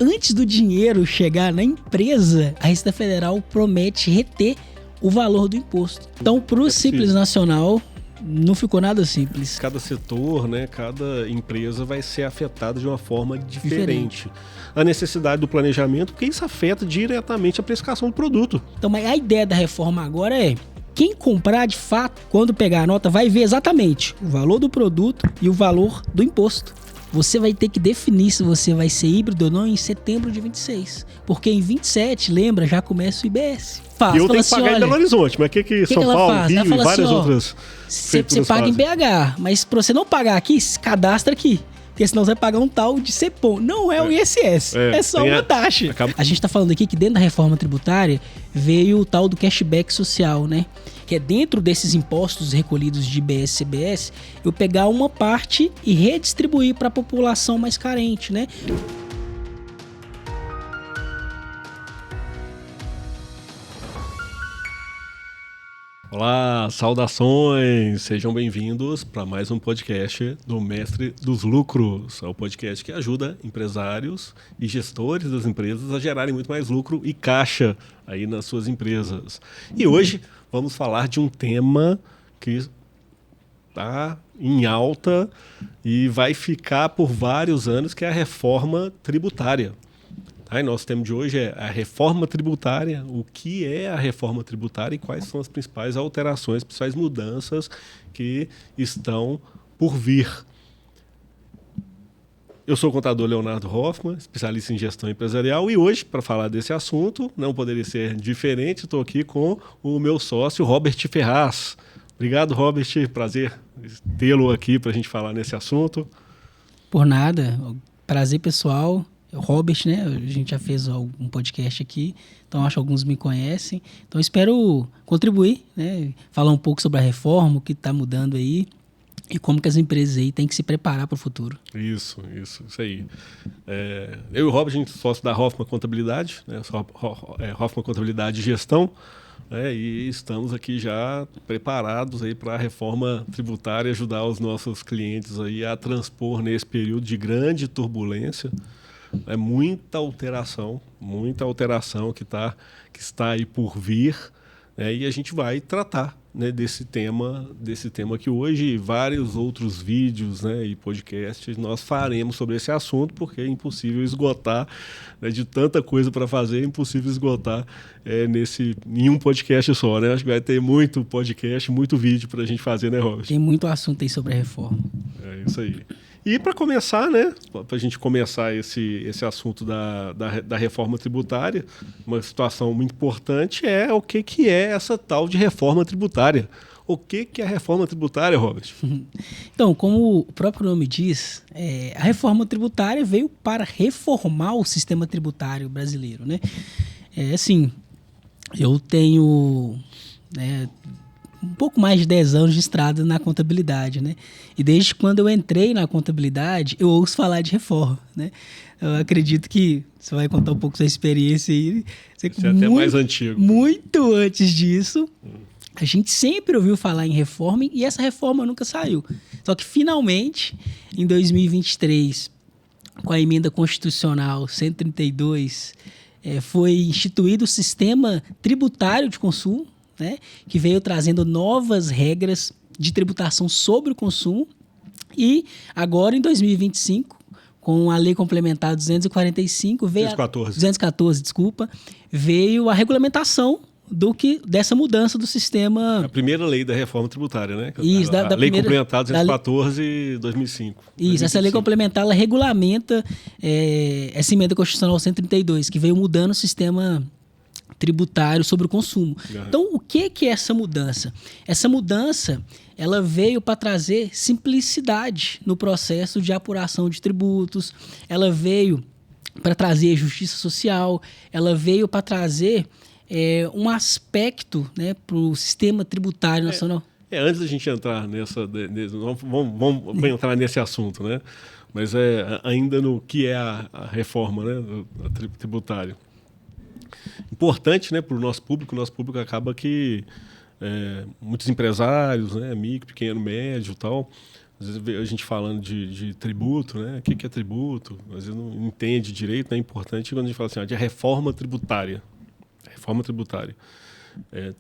antes do dinheiro chegar na empresa, a Receita Federal promete reter o valor do imposto. Então, para o Simples Nacional, não ficou nada simples. Cada setor, né, cada empresa vai ser afetada de uma forma diferente. A necessidade do planejamento, porque isso afeta diretamente a precificação do produto. Então, mas a ideia da reforma agora é: quem comprar de fato, quando pegar a nota, vai ver exatamente o valor do produto e o valor do imposto. Você vai ter que definir se você vai ser híbrido ou não em setembro de 26. Porque em 27, lembra, já começa o IBS. E eu tenho que pagar em Belo Horizonte, mas o que São Paulo, Rio e várias outras Você paga em BH, mas para você não pagar aqui, se cadastra aqui. Porque senão você vai pagar um tal de CEPOM. Não é o ISS, é só uma taxa. A gente está falando aqui que dentro da reforma tributária veio o tal do cashback social, né? Que é dentro desses impostos recolhidos de IBS e CBS, eu pegar uma parte e redistribuir para a população mais carente, né? Olá, saudações! Sejam bem-vindos para mais um podcast do Mestre dos Lucros. É o podcast que ajuda empresários e gestores das empresas a gerarem muito mais lucro e caixa aí nas suas empresas. E hoje vamos falar de um tema que está em alta e vai ficar por vários anos, que é a reforma tributária. Aí, nosso tema de hoje é a reforma tributária. O que é a reforma tributária e quais são as principais alterações, principais mudanças que estão por vir. Eu sou o contador Leonardo Hoffman, especialista em gestão empresarial, e hoje, para falar desse assunto, não poderia ser diferente, estou aqui com o meu sócio, Robert Ferraz. Obrigado, Robert. Prazer tê-lo aqui para a gente falar nesse assunto. Por nada. Prazer, pessoal. Robert, né? A gente já fez um podcast aqui, então acho que alguns me conhecem. Então espero contribuir, né? Falar um pouco sobre a reforma, o que está mudando aí e como que as empresas aí têm que se preparar para o futuro. Isso aí. Eu e o Robert, a gente é sócio da Hoffman Contabilidade, né? Hoffman Contabilidade e Gestão, né? E estamos aqui já preparados aí para a reforma tributária, ajudar os nossos clientes aí a transpor nesse período de grande turbulência. É muita alteração que está aí por vir, né? E a gente vai tratar, né, desse tema que hoje, vários outros vídeos, né, e podcasts nós faremos sobre esse assunto, porque é impossível esgotar, né, de tanta coisa para fazer, é impossível esgotar em um podcast só, né? Acho que vai ter muito podcast, muito vídeo para a gente fazer, né, Robert? Tem muito assunto aí sobre a reforma. É isso aí. E para começar, né, para a gente começar esse assunto da reforma tributária, uma situação muito importante é o que é essa tal de reforma tributária. O que é a reforma tributária, Robert? Então, como o próprio nome diz, a reforma tributária veio para reformar o sistema tributário brasileiro, né? Assim, eu tenho, né, um pouco mais de 10 anos de estrada na contabilidade, né? E desde quando eu entrei na contabilidade, eu ouço falar de reforma, né? Eu acredito que você vai contar um pouco sua experiência aí. Você é até mais antigo. Muito antes disso, a gente sempre ouviu falar em reforma e essa reforma nunca saiu. Só que finalmente, em 2023, com a emenda constitucional 132, foi instituído o sistema tributário de consumo, né, que veio trazendo novas regras de tributação sobre o consumo, e agora em 2025, com a Lei Complementar 245, 214, veio a regulamentação dessa mudança do sistema. A primeira lei da reforma tributária, né? Isso, a Lei Complementar 214 de 2005. Isso, 2025. Essa lei complementar, ela regulamenta essa emenda constitucional 132, que veio mudando o sistema tributário sobre o consumo. Então, o que é essa mudança? Essa mudança, ela veio para trazer simplicidade no processo de apuração de tributos, ela veio para trazer justiça social, ela veio para trazer um aspecto, né, para o sistema tributário nacional. Antes da gente entrar vamos entrar nesse assunto, né? Mas ainda no que é a reforma, né, tributária. Importante, né, para o nosso público acaba que muitos empresários, né, micro, pequeno, médio e tal, às vezes a gente falando de tributo, né? O que é tributo? Às vezes não entende direito, é importante quando a gente fala assim, de reforma tributária. Reforma tributária.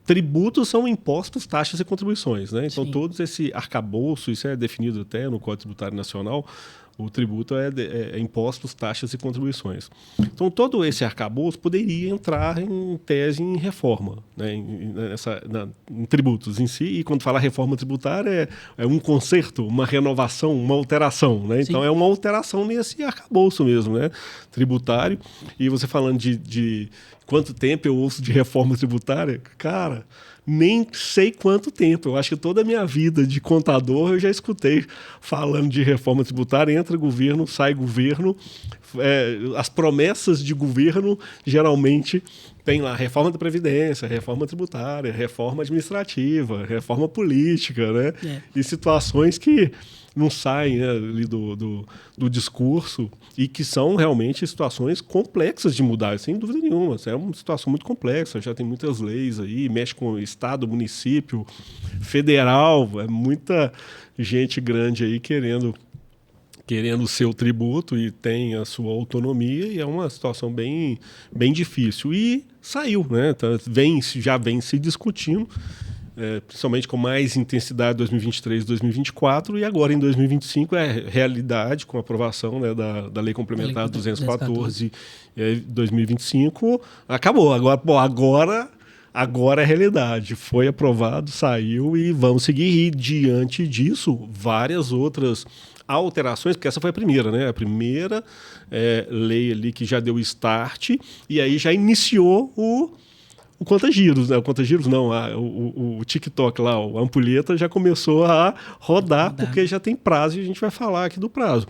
Tributos são impostos, taxas e contribuições, né? Então, todo esse arcabouço, isso é definido até no Código Tributário Nacional, o tributo é impostos, taxas e contribuições. Então, todo esse arcabouço poderia entrar em tese em reforma, né? Em tributos em si. E quando fala reforma tributária, é um conserto, uma renovação, uma alteração, né? Então, é uma alteração nesse arcabouço mesmo, né? Tributário. E você falando de quanto tempo eu ouço de reforma tributária, cara, nem sei quanto tempo. Eu acho que toda a minha vida de contador eu já escutei falando de reforma tributária. Entra governo, sai governo. As promessas de governo geralmente tem lá reforma da Previdência, reforma tributária, reforma administrativa, reforma política, né? E situações que não saem, né, ali do discurso e que são realmente situações complexas de mudar, sem dúvida nenhuma. É uma situação muito complexa, já tem muitas leis aí, mexe com estado, município, federal, muita gente grande aí querendo o seu tributo e tem a sua autonomia, e é uma situação bem, bem difícil. E saiu, né? Então, já vem se discutindo, principalmente com mais intensidade em 2023 e 2024, e agora em 2025 é realidade, com a aprovação, né, da Lei Complementar 214 2025, acabou. Agora é realidade. Foi aprovado, saiu e vamos seguir. E diante disso, várias outras alterações, porque essa foi a primeira, né? A primeira lei ali que já deu start, e aí já iniciou o conta-giros, né? O conta-giros não, o TikTok lá, a ampulheta já começou a rodar, porque já tem prazo e a gente vai falar aqui do prazo.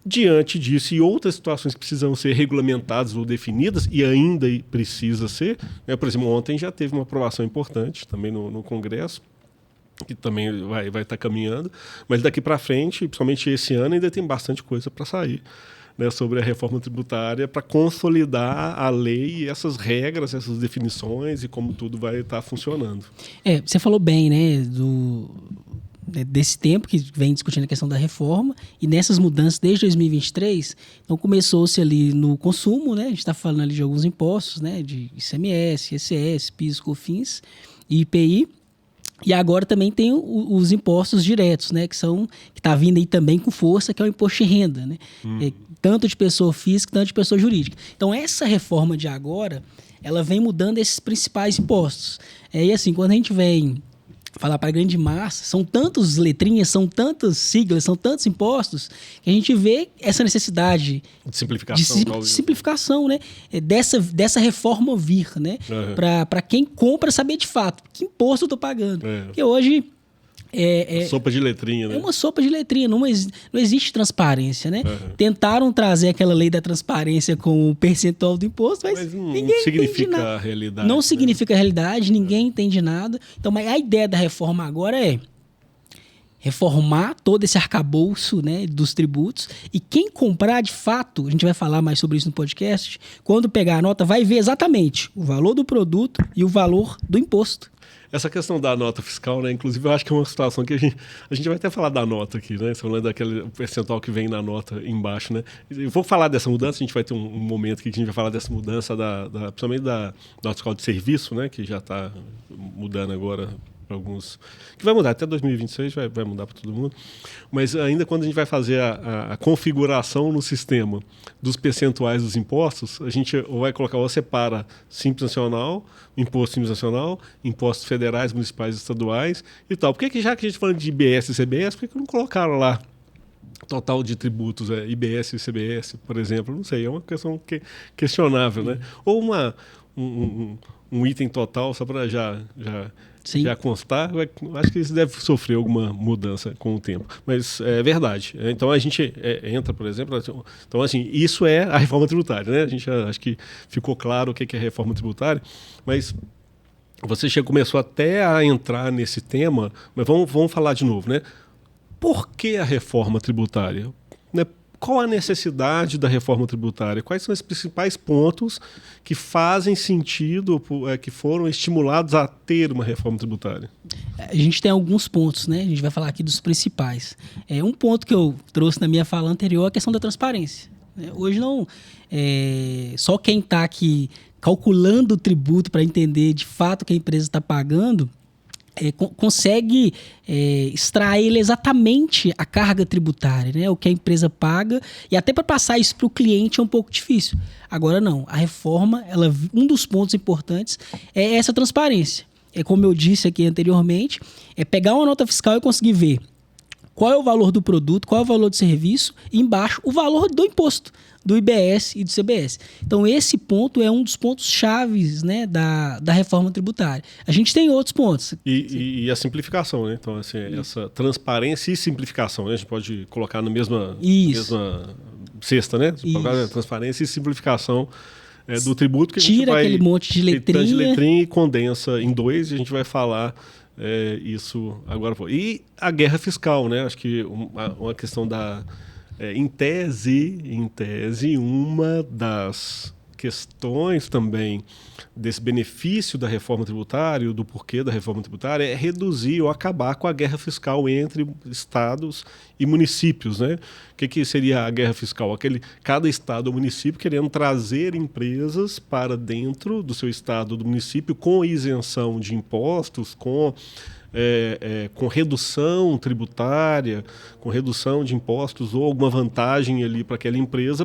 Diante disso e outras situações que precisam ser regulamentadas ou definidas, e ainda precisa ser, né? Por exemplo, ontem já teve uma aprovação importante também no Congresso, que também vai estar caminhando, mas daqui para frente, principalmente esse ano, ainda tem bastante coisa para sair, né, sobre a reforma tributária, para consolidar a lei e essas regras, essas definições e como tudo vai estar funcionando. Você falou bem, né, desse tempo que vem discutindo a questão da reforma e nessas mudanças desde 2023, então começou-se ali no consumo, né, a gente está falando ali de alguns impostos, né, de ICMS, ICS, PIS, COFINS e IPI. E agora também tem os impostos diretos, né, que está vindo aí também com força, que é o imposto de renda, né? Tanto de pessoa física, tanto de pessoa jurídica. Então, essa reforma de agora, ela vem mudando esses principais impostos. E assim, quando a gente vem falar para a grande massa, são tantas letrinhas, são tantas siglas, são tantos impostos, que a gente vê essa necessidade de simplificação, de simplificação, né? Dessa reforma vir, né? Para quem compra saber de fato que imposto eu estou pagando. Porque hoje sopa de letrinha, né? É uma sopa de letrinha, não existe transparência, né? Tentaram trazer aquela lei da transparência com o percentual do imposto, mas ninguém significa a realidade. Não significa a realidade, ninguém entende nada. Então, mas a ideia da reforma agora é reformar todo esse arcabouço, né, dos tributos, e quem comprar de fato, a gente vai falar mais sobre isso no podcast, quando pegar a nota vai ver exatamente o valor do produto e o valor do imposto. Essa questão da nota fiscal, né? Inclusive, eu acho que é uma situação que a gente vai até falar da nota aqui, né? Você falando daquele percentual que vem na nota embaixo, né? Eu vou falar dessa mudança, a gente vai ter um momento aqui que a gente vai falar dessa mudança, principalmente da nota fiscal de serviço, né? Que já está mudando agora para alguns... Que vai mudar, até 2026 vai mudar para todo mundo. Mas ainda quando a gente vai fazer a configuração no sistema dos percentuais dos impostos, a gente vai colocar ou separa Simples Nacional, Imposto Simples Nacional, impostos federais, municipais e estaduais e tal. Por que já que a gente falando de IBS e CBS, por que não colocaram lá total de tributos, IBS e CBS, por exemplo? Não sei, é uma questão questionável, né? Ou um item total, só para já constar, acho que isso deve sofrer alguma mudança com o tempo. Mas é verdade. Então a gente entra, por exemplo... Então, assim, isso é a reforma tributária, né? A gente acho que ficou claro o que é a reforma tributária, mas você começou até a entrar nesse tema, mas vamos falar de novo, né? Por que a reforma tributária? Né? qual a necessidade da reforma tributária? Quais são os principais pontos que fazem sentido, que foram estimulados a ter uma reforma tributária? A gente tem alguns pontos, né? A gente vai falar aqui dos principais. Um ponto que eu trouxe na minha fala anterior é a questão da transparência. Hoje não... só quem está aqui calculando o tributo para entender de fato o que a empresa está pagando consegue extrair exatamente a carga tributária, né? O que a empresa paga, e até para passar isso para o cliente é um pouco difícil. Agora não, a reforma, um dos pontos importantes é essa transparência. Como eu disse aqui anteriormente, pegar uma nota fiscal e conseguir ver qual é o valor do produto, qual é o valor do serviço, e embaixo o valor do imposto, do IBS e do CBS. Então esse ponto é um dos pontos chaves, né, da reforma tributária. A gente tem outros pontos. E a simplificação, né? Então, assim, essa transparência e simplificação, né? A gente pode colocar na mesma cesta, né? Transparência e simplificação do tributo, que a gente vai... Tira aquele monte de letrinha e condensa em 2, e a gente vai falar isso agora. E a guerra fiscal, né? Acho que uma questão da... Em tese, uma das questões também desse benefício da reforma tributária, do porquê da reforma tributária, é reduzir ou acabar com a guerra fiscal entre estados e municípios, né? O que seria a guerra fiscal? Cada estado ou município querendo trazer empresas para dentro do seu estado ou do município com isenção de impostos, com redução tributária, com redução de impostos ou alguma vantagem ali para aquela empresa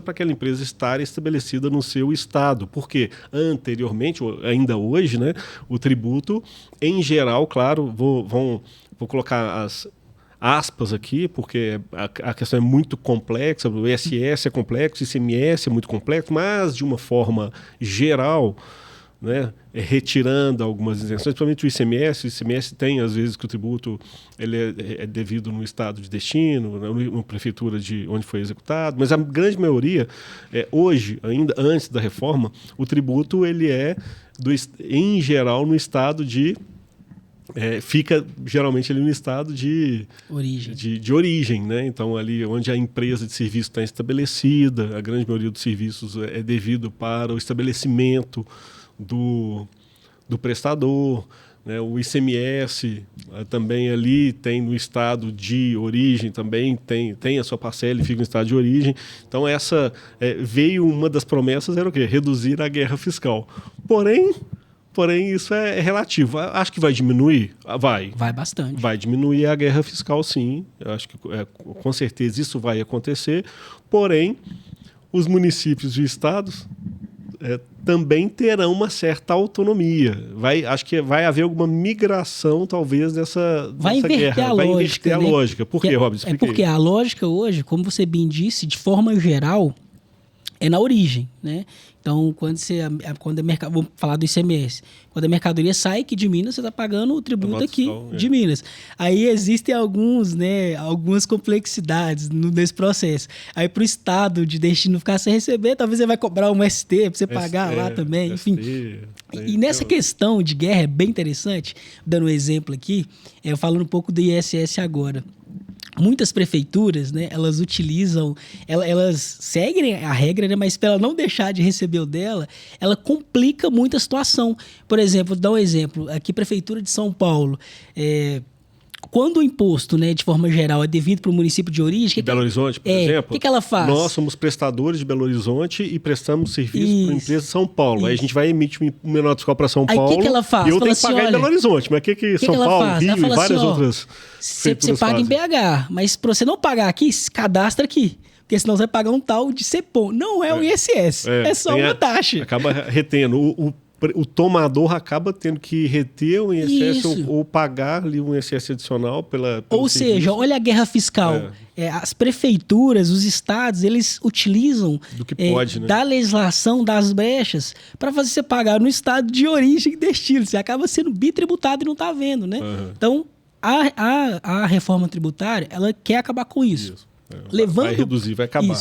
estar estabelecida no seu estado. Porque anteriormente, ainda hoje, né, o tributo, em geral, claro, vou colocar as aspas aqui, porque a questão é muito complexa, o ISS é complexo, o ICMS é muito complexo, mas de uma forma geral, né, retirando algumas isenções, principalmente o ICMS tem às vezes que o tributo ele é devido no estado de destino, na prefeitura de onde foi executado, mas a grande maioria, hoje, ainda antes da reforma, o tributo ele em geral no estado de fica geralmente ali no estado de origem, né? Então ali onde a empresa de serviço está estabelecida, a grande maioria dos serviços é devido para o estabelecimento do prestador, né? O ICMS também ali tem no estado de origem, também tem a sua parcela e fica no estado de origem. Então veio uma das promessas, era o quê? Reduzir a guerra fiscal. Porém isso é relativo. Acho que vai diminuir? Vai bastante. Vai diminuir a guerra fiscal, sim. Eu acho que com certeza isso vai acontecer. Porém, os municípios e estados também terão uma certa autonomia. Acho que vai haver alguma migração, talvez, dessa guerra. Vai inverter a lógica. Por quê, Robson? Porque a lógica hoje, como você bem disse, de forma geral, é na origem, né? Então, vamos falar do ICMS. Quando a mercadoria sai aqui de Minas, você está pagando o tributo aqui de Minas. Aí existem algumas complexidades nesse processo. Aí para o estado de destino ficar sem receber, talvez ele vai cobrar um ST para você pagar lá também. Enfim. E nessa questão de guerra é bem interessante, dando um exemplo aqui, falando um pouco do ISS agora. Muitas prefeituras, né, elas seguem a regra, né, mas para ela não deixar de receber o dela, ela complica muito a situação. Por exemplo, vou dar um exemplo. Aqui, Prefeitura de São Paulo, quando o imposto, né, de forma geral, é devido para o município de origem... Belo Horizonte, por exemplo. O que ela faz? Nós somos prestadores de Belo Horizonte e prestamos serviço para a empresa de São Paulo. Aí a gente vai emitir um menor fiscal para São Paulo. Aí o que ela faz? E eu tenho que pagar em Belo Horizonte. Mas o que São Paulo, Rio e várias outras... Você paga em BH, mas para você não pagar aqui, se cadastra aqui. Porque senão você vai pagar um tal de CEPOM. Não é o ISS, é só uma taxa. Acaba retendo. O tomador acaba tendo que reter o ISS ou pagar ali um ISS adicional pelo Ou seja, serviço. Olha a guerra fiscal. As prefeituras, os estados, eles utilizam do que pode, né? Da legislação, das brechas, para fazer você pagar no estado de origem e destino. Você acaba sendo bitributado e não está vendo, né? Então, a reforma tributária, ela quer acabar com isso. Vai reduzir, vai acabar.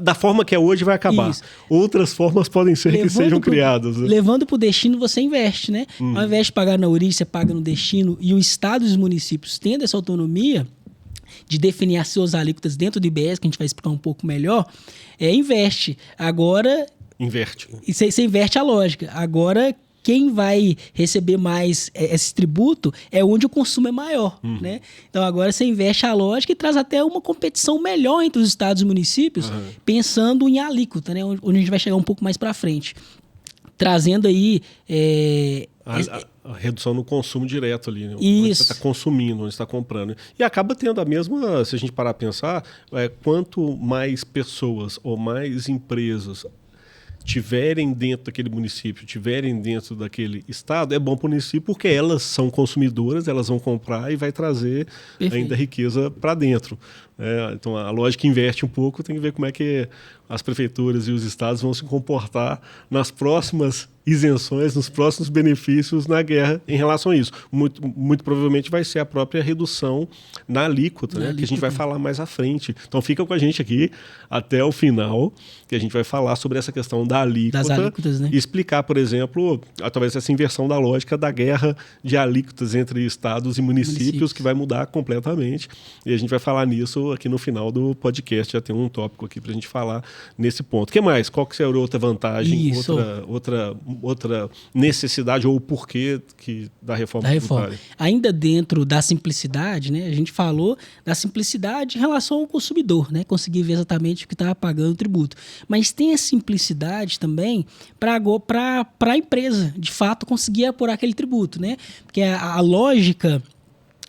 Da forma que é hoje, vai acabar. Isso. Outras formas podem ser que sejam criadas. Né? Levando para o destino, você investe, né? Ao invés de pagar na origem, você paga no destino. E o estado e os municípios tendo essa autonomia, de definir as suas alíquotas dentro do IBS, que a gente vai explicar um pouco melhor, investe. Agora... Inverte. E você inverte a lógica. Agora, quem vai receber mais esse tributo é onde o consumo é maior, né? Então, agora você inverte a lógica e traz até uma competição melhor entre os estados e municípios, pensando em alíquota, né? Onde a gente vai chegar um pouco mais para frente. Trazendo aí... A redução no consumo direto ali, né? Isso. Onde você está consumindo, onde você está comprando. E acaba tendo a mesma, se a gente parar a pensar, quanto mais pessoas ou mais empresas tiverem dentro daquele município, tiverem dentro daquele estado, é bom para o município porque elas são consumidoras, elas vão comprar e vai trazer ainda riqueza para dentro. Então a lógica inverte um pouco, tem que ver como é que as prefeituras e os estados vão se comportar nas próximas isenções, nos próximos benefícios na guerra em relação a isso. Muito provavelmente vai ser a própria redução na alíquota, né? Que a gente vai falar mais à frente. Então fica com a gente aqui até o final, que a gente vai falar sobre essa questão da alíquota. Das alíquotas, né? E explicar, por exemplo, talvez essa inversão da lógica da guerra de alíquotas entre estados e municípios, que vai mudar completamente. E a gente vai falar nisso aqui no final do podcast. Já tem um tópico aqui para a gente falar nesse ponto. O que mais? Qual que seria outra vantagem, outra necessidade ou o porquê da reforma tributária? Ainda dentro da simplicidade, né? A gente falou da simplicidade em relação ao consumidor, né? Conseguir ver exatamente o que estava pagando o tributo. Mas tem a simplicidade também para a empresa, de fato, conseguir apurar aquele tributo, né? Porque a lógica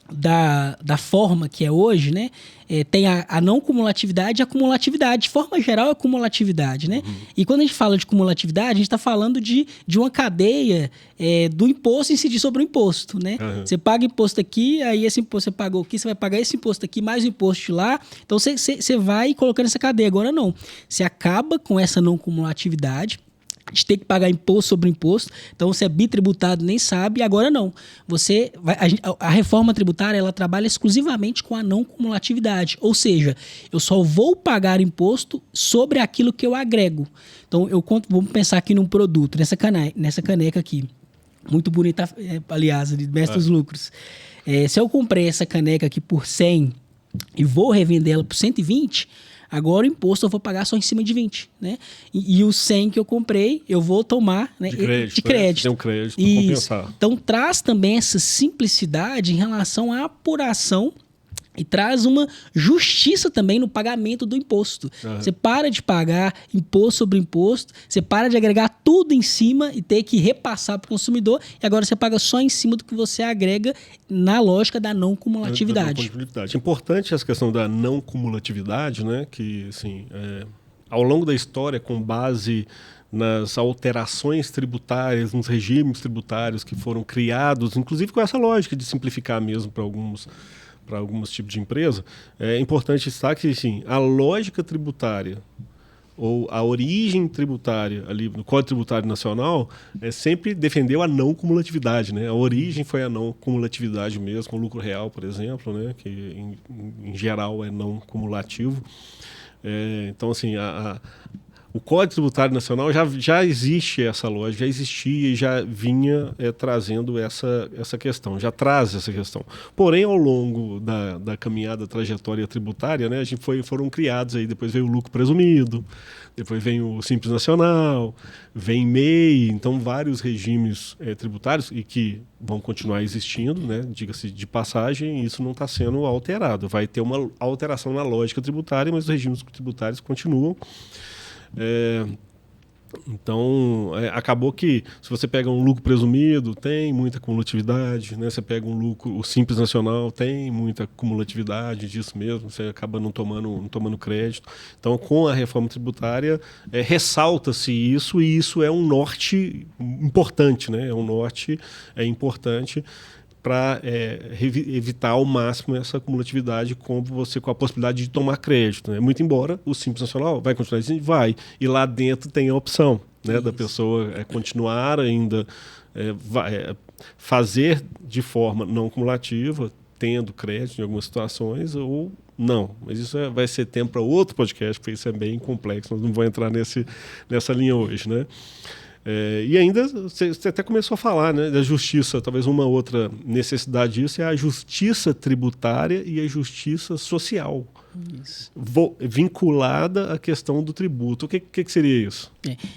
da forma que é hoje, né? Tem a não cumulatividade e a cumulatividade. De forma geral, é cumulatividade, né? E quando a gente fala de cumulatividade, a gente está falando de uma cadeia do imposto incidir sobre o imposto, né? Você paga imposto aqui, aí esse imposto você pagou aqui, você vai pagar esse imposto aqui, mais o imposto de lá. Então, você vai colocando essa cadeia. Agora, não. Você acaba com essa não cumulatividade, de ter que pagar imposto sobre imposto, então você é bitributado, nem sabe, e agora não. A reforma tributária, ela trabalha exclusivamente com a não cumulatividade, ou seja, eu só vou pagar imposto sobre aquilo que eu agrego. Então, vamos pensar aqui num produto, nessa caneca aqui, muito bonita, aliás, de Mestre dos Lucros. Se eu comprei essa caneca aqui por 100 e vou revender ela por 120, agora o imposto eu vou pagar só em cima de 20, né? E os 100 que eu comprei, eu vou tomar, né, de crédito. Tem um crédito para compensar. Então traz também essa simplicidade em relação à apuração e traz uma justiça também no pagamento do imposto. Você para de pagar imposto sobre imposto, você para de agregar tudo em cima e ter que repassar para o consumidor, e agora você paga só em cima do que você agrega na lógica da não cumulatividade. Importante essa questão da não cumulatividade, né? Que, assim, ao longo da história, com base nas alterações tributárias, nos regimes tributários que foram criados, inclusive com essa lógica de simplificar mesmo para alguns tipos de empresa, é importante destacar que, assim, a lógica tributária ou a origem tributária ali no Código Tributário Nacional sempre defendeu a não cumulatividade, né? A origem foi a não cumulatividade mesmo, com o lucro real, por exemplo, né? Que em geral é não cumulativo. Então, assim, o Código Tributário Nacional já existe essa lógica, já existia e já vinha trazendo essa questão, já traz essa questão. Porém, ao longo da caminhada, trajetória tributária, né, foram criados aí, depois veio o lucro presumido, depois vem o Simples Nacional, vem MEI, então vários regimes tributários e que vão continuar existindo, né, diga-se de passagem, isso não está sendo alterado. Vai ter uma alteração na lógica tributária, mas os regimes tributários continuam. Então, acabou que, se você pega um lucro presumido, tem muita cumulatividade, né? Você pega um lucro, o Simples Nacional, tem muita cumulatividade disso mesmo, você acaba não tomando crédito. Então, com a reforma tributária, ressalta-se isso, e isso é um norte importante, né? É um norte importante para evitar ao máximo essa cumulatividade com a possibilidade de tomar crédito, né? Muito embora o Simples Nacional vai continuar existindo, vai, e lá dentro tem a opção, né, da pessoa continuar ainda fazer de forma não cumulativa, tendo crédito em algumas situações, ou não. Mas isso vai ser tempo para outro podcast, porque isso é bem complexo, nós não vamos entrar nessa linha hoje, né? E ainda, você até começou a falar, né, da justiça, talvez uma outra necessidade disso é a justiça tributária e a justiça social. Isso. Vinculada à questão do tributo. O que seria isso?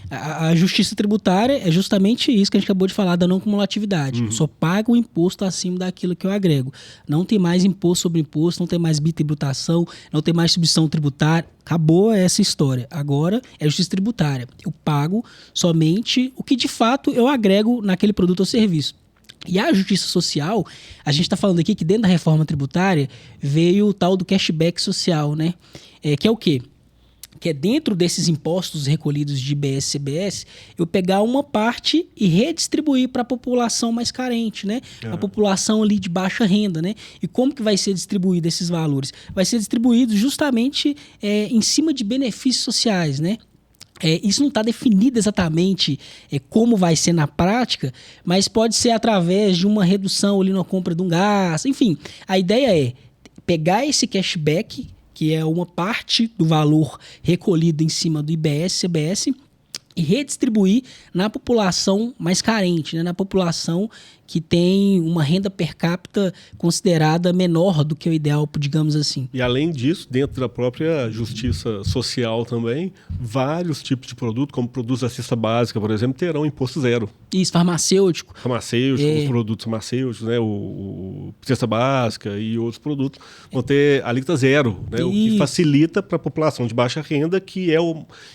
A justiça tributária é justamente isso que a gente acabou de falar, da não cumulatividade. Eu só pago o imposto acima daquilo que eu agrego. Não tem mais imposto sobre imposto, não tem mais bitributação, não tem mais substituição tributária. Acabou essa história. Agora é justiça tributária. Eu pago somente o que de fato eu agrego naquele produto ou serviço. E a justiça social, a gente está falando aqui que dentro da reforma tributária veio o tal do cashback social, né? Que é o quê? Que é dentro desses impostos recolhidos de IBS e CBS, eu pegar uma parte e redistribuir para a população mais carente, né? A população ali de baixa renda, né? E como que vai ser distribuído esses valores? Vai ser distribuído justamente em cima de benefícios sociais, né? Isso não está definido exatamente como vai ser na prática, mas pode ser através de uma redução ali na compra de um gás. Enfim, a ideia é pegar esse cashback, que é uma parte do valor recolhido em cima do IBS, CBS, e redistribuir na população mais carente, né? Na população que tem uma renda per capita considerada menor do que o ideal, digamos assim. E além disso, dentro da própria justiça social também, vários tipos de produto, como produtos da cesta básica, por exemplo, terão imposto zero. Isso, farmacêutico. Os produtos farmacêuticos, né? O cesta básica e outros produtos vão ter alíquota zero, né? O que facilita para a população de baixa renda, que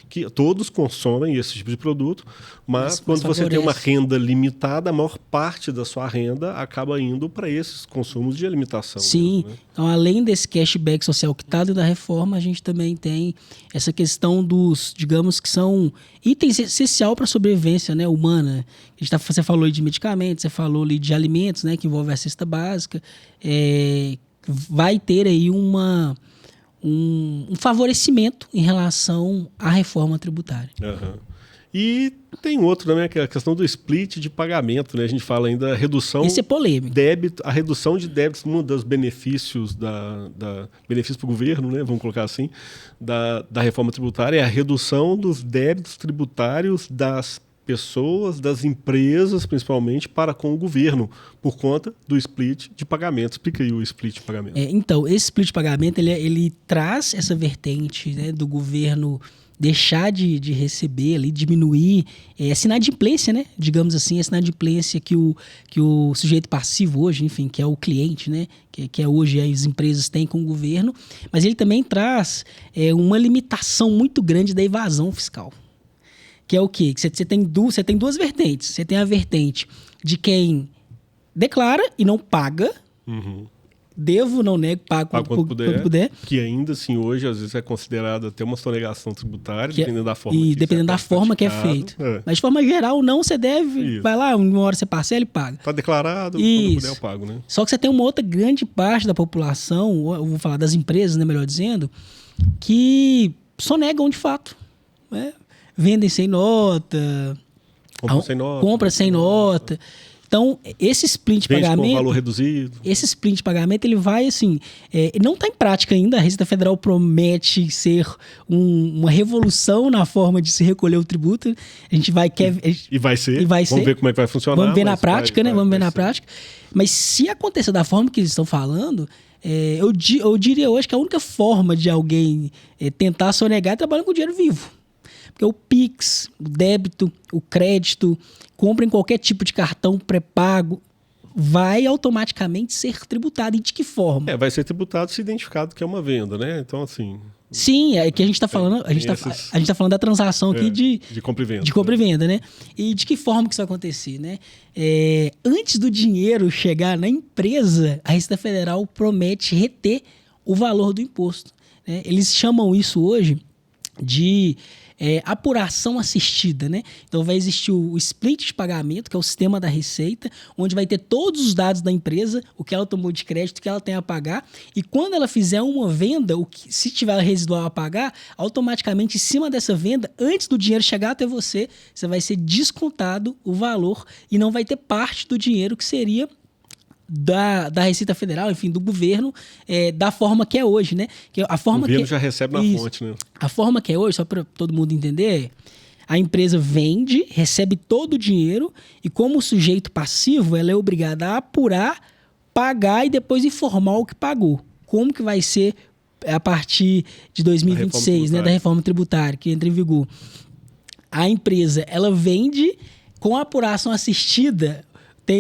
que todos consomem esse tipo de produto, mas quando você tem uma renda limitada, a maior parte da sua renda acaba indo para esses consumos de alimentação. Sim, né? Então além desse cashback social que está dentro da reforma, a gente também tem essa questão dos, digamos que são itens essenciais para a sobrevivência, né, humana. Você falou de medicamentos, você falou ali de alimentos, né, que envolve a cesta básica. Vai ter aí um favorecimento em relação à reforma tributária. E tem outro também, que é a questão do split de pagamento, né? A gente fala ainda a redução... Esse é polêmico. A redução de débitos, um dos benefícios benefício para o governo, né? Vamos colocar assim, da reforma tributária, é a redução dos débitos tributários das pessoas, das empresas, principalmente, para com o governo, por conta do split de pagamento. Explica aí o split de pagamento. Então, esse split de pagamento, ele traz essa vertente, né, do governo deixar de receber ali, diminuir, essa inadimplência, né? Digamos assim, essa inadimplência que o sujeito passivo hoje, enfim, que é o cliente, né? Que é hoje as empresas têm com o governo, mas ele também traz uma limitação muito grande da evasão fiscal. Que é o quê? Que você tem duas vertentes. Você tem a vertente de quem declara e não paga. Devo, não nego, pago quando puder. Que ainda assim hoje às vezes é considerado até uma sonegação tributária, dependendo da forma que dependendo da forma que é feito. Mas de forma geral, não, você deve, vai lá, uma hora você parcela e paga. Está declarado, quando puder eu pago, né? Só que você tem uma outra grande parte da população, eu vou falar das empresas, né, melhor dizendo, que sonegam de fato, né? Vendem sem nota, compra sem nota. Então, esse split de pagamento... com valor reduzido. Esse split de pagamento, ele vai assim... não está em prática ainda. A Receita Federal promete ser uma revolução na forma de se recolher o tributo. A gente vai... E vai ser. Vamos ver como é que vai funcionar. Vamos ver na prática, né? Vamos ver na prática. Mas se acontecer da forma que eles estão falando... eu diria hoje que a única forma de alguém tentar sonegar é trabalhando com dinheiro vivo. Porque o Pix, o débito, o crédito, compra em qualquer tipo de cartão pré-pago, vai automaticamente ser tributado. E de que forma? Vai ser tributado se identificado que é uma venda, né? Então, assim... Sim, é que a gente está falando, a gente tá falando da transação aqui de compra e venda. De compra e venda, né? E de que forma que isso vai acontecer, né? Antes do dinheiro chegar na empresa, a Receita Federal promete reter o valor do imposto, né? Eles chamam isso hoje de... apuração assistida, né? Então vai existir o split de pagamento, que é o sistema da Receita, onde vai ter todos os dados da empresa, o que ela tomou de crédito, o que ela tem a pagar, e quando ela fizer uma venda, se tiver residual a pagar, automaticamente em cima dessa venda, antes do dinheiro chegar até você vai ser descontado o valor e não vai ter parte do dinheiro que seria da Receita Federal, enfim, do governo, da forma que é hoje, né? Que a forma o governo já recebe na fonte, né? A forma que é hoje, só para todo mundo entender, A empresa vende, recebe todo o dinheiro e, como sujeito passivo, ela é obrigada a apurar, pagar e depois informar o que pagou. Como que vai ser a partir de 2026, da reforma tributária que entra em vigor. A empresa, ela vende com a apuração assistida.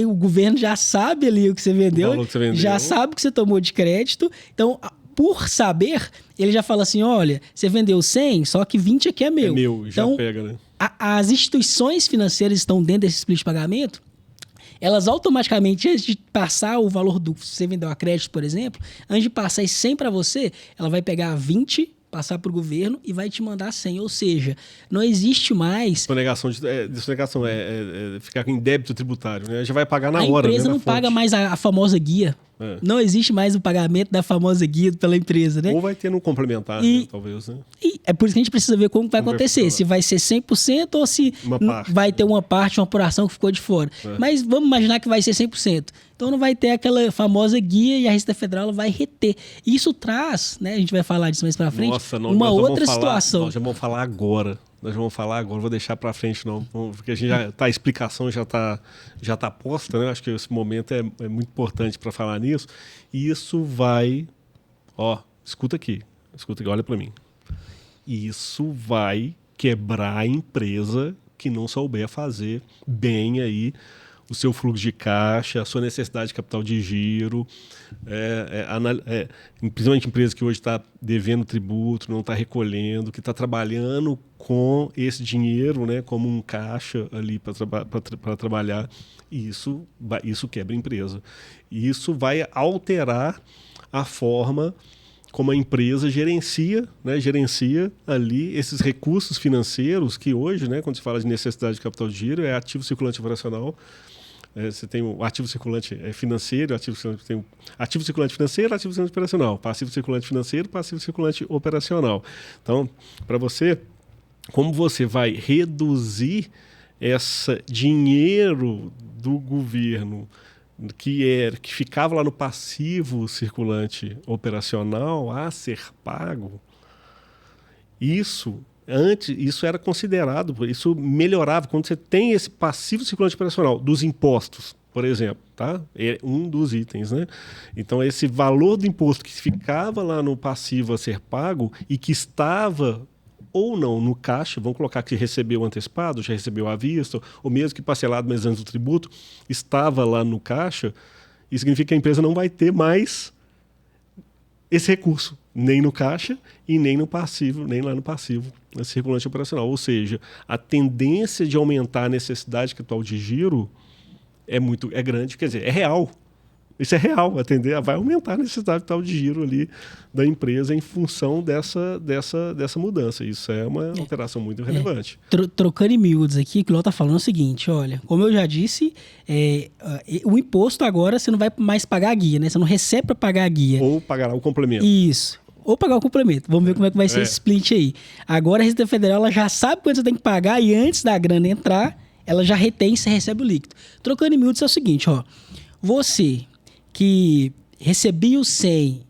O governo já sabe ali o que você vendeu, já sabe o que você tomou de crédito. Então, por saber, ele já fala assim, olha, você vendeu 100, só que 20 aqui é meu. É meu, então, já pega, né? As instituições financeiras estão dentro desse split de pagamento, elas automaticamente, antes de passar o valor do... Você vendeu a crédito, por exemplo, antes de passar esse 100 para você, ela vai pegar 20, passar para o governo e vai te mandar 100. Ou seja, não existe mais... Sonegação é ficar em débito tributário, né? Já vai pagar na hora. A empresa não paga mais a famosa guia. Não existe mais o pagamento da famosa guia pela empresa, né? Ou vai ter no complementar, né? Talvez, né? E é por isso que a gente precisa ver como vai acontecer. Se vai ser 100% ou se vai ter uma parte, uma apuração que ficou de fora. Mas vamos imaginar que vai ser 100%. Então não vai ter aquela famosa guia e a Receita Federal vai reter. Isso traz, né? A gente vai falar disso mais pra frente. Nossa, não, uma outra situação. Nós já vamos falar agora. Vou deixar para frente não, porque a gente a explicação já tá posta, né? Acho que esse momento é muito importante para falar nisso. E isso vai, escuta aqui, olha para mim. Isso vai quebrar a empresa que não souber fazer bem aí o seu fluxo de caixa, a sua necessidade de capital de giro, principalmente empresa que hoje está devendo tributo, não está recolhendo, que está trabalhando com esse dinheiro, né, como um caixa ali para trabalhar, e isso quebra a empresa. E isso vai alterar a forma como a empresa gerencia ali esses recursos financeiros que hoje, né, quando se fala de necessidade de capital de giro, é ativo circulante operacional. Você tem o ativo circulante financeiro, ativo circulante financeiro, ativo circulante operacional, passivo circulante financeiro, passivo circulante operacional. Então, para você, como você vai reduzir esse dinheiro do governo que ficava lá no passivo circulante operacional a ser pago, isso era considerado, isso melhorava quando você tem esse passivo circulante operacional dos impostos, por exemplo, tá? É um dos itens, né? Então, esse valor do imposto que ficava lá no passivo a ser pago e que estava ou não no caixa, vamos colocar que recebeu antecipado, já recebeu à vista, ou mesmo que parcelado meses antes do tributo, estava lá no caixa, isso significa que a empresa não vai ter mais esse recurso, nem no caixa e nem no passivo, nem lá no passivo circulante operacional. Ou seja, a tendência de aumentar a necessidade de capital de giro é grande, quer dizer, é real. Isso é real, vai aumentar a necessidade de capital de giro ali da empresa em função dessa mudança. Isso é uma alteração muito relevante. Trocando em miúdos aqui, o que o Léo está falando é o seguinte, olha, como eu já disse, o imposto agora você não vai mais pagar a guia, né? Você não recebe para pagar a guia. Ou pagará o complemento. Isso. Ou pagar o complemento. Vamos ver como é que vai ser esse split aí. Agora a Receita Federal ela já sabe quanto você tem que pagar e antes da grana entrar, ela já retém e você recebe o líquido. Trocando em miúdos é o seguinte, você que recebia o 100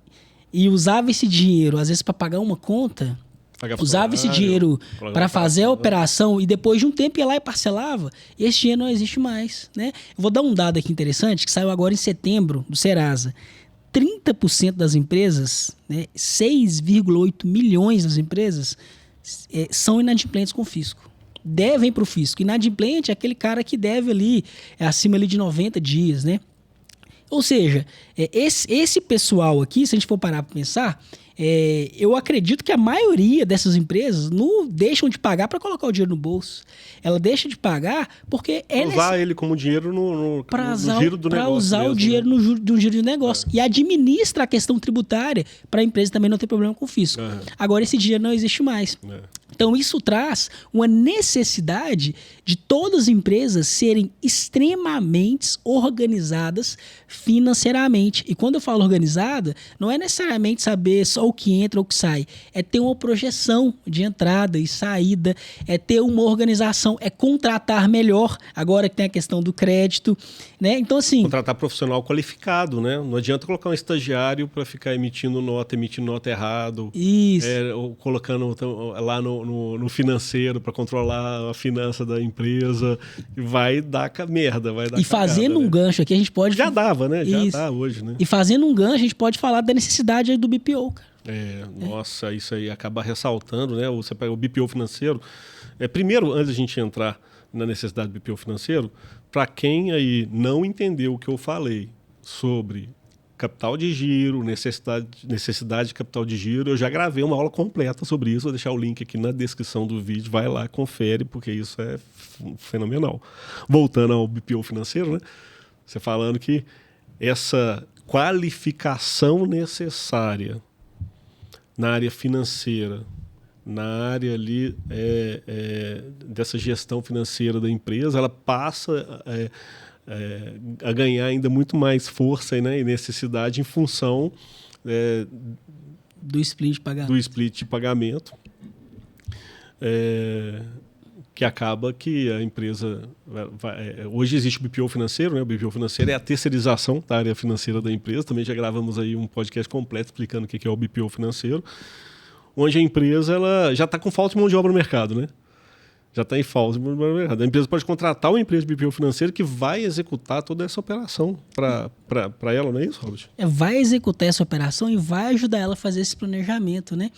e usava esse dinheiro, às vezes, para pagar uma conta, usava esse dinheiro para fazer a operação e depois de um tempo ia lá e parcelava, e esse dinheiro não existe mais, né? Eu vou dar um dado aqui interessante, que saiu agora em setembro, do Serasa. 30% das empresas, né, 6,8 milhões das empresas, são inadimplentes com o fisco. Devem para o fisco. Inadimplente é aquele cara que deve ali, acima ali de 90 dias, né? Ou seja, esse pessoal aqui, se a gente for parar para pensar, eu acredito que a maioria dessas empresas não deixam de pagar para colocar o dinheiro no bolso. Ela deixa de pagar porque usar ele como dinheiro no giro do negócio. Para usar mesmo, o dinheiro no giro do negócio. E administra a questão tributária para a empresa também não ter problema com o fisco. Agora esse dinheiro não existe mais. Então isso traz uma necessidade de todas as empresas serem extremamente organizadas financeiramente. E quando eu falo organizada, não é necessariamente saber só o que entra ou o que sai. É ter uma projeção de entrada e saída, é ter uma organização, é contratar melhor, agora que tem a questão do crédito, né? Então, assim... Contratar profissional qualificado, né? Não adianta colocar um estagiário para ficar emitindo nota errado. Isso. Ou colocando lá no financeiro para controlar a finança da empresa. Vai dar merda, vai dar E fazendo um gancho aqui, a gente pode... Já dava, né? Já Isso. dá hoje, né? E fazendo um gancho, a gente pode falar da necessidade aí do BPO, cara. Nossa, isso aí acaba ressaltando, né? Você pega o BPO financeiro. Primeiro, antes de a gente entrar na necessidade do BPO financeiro, para quem aí não entendeu o que eu falei sobre capital de giro, necessidade de capital de giro, eu já gravei uma aula completa sobre isso, vou deixar o link aqui na descrição do vídeo, vai lá, confere, porque isso é fenomenal. Voltando ao BPO financeiro, né? Você falando que essa qualificação necessária na área financeira, na área ali dessa gestão financeira da empresa, ela passa a ganhar ainda muito mais força, né, e necessidade em função do split de pagamento. Que acaba que a empresa... hoje existe o BPO financeiro, né? O BPO financeiro é a terceirização da área financeira da empresa. Também já gravamos aí um podcast completo explicando o que é o BPO financeiro, onde a empresa ela já está com falta de mão de obra no mercado, né? Já está em falta de mão de obra no mercado. A empresa pode contratar uma empresa de BPO financeiro que vai executar toda essa operação para ela, não é isso, Robert? Vai executar essa operação e vai ajudar ela a fazer esse planejamento, né?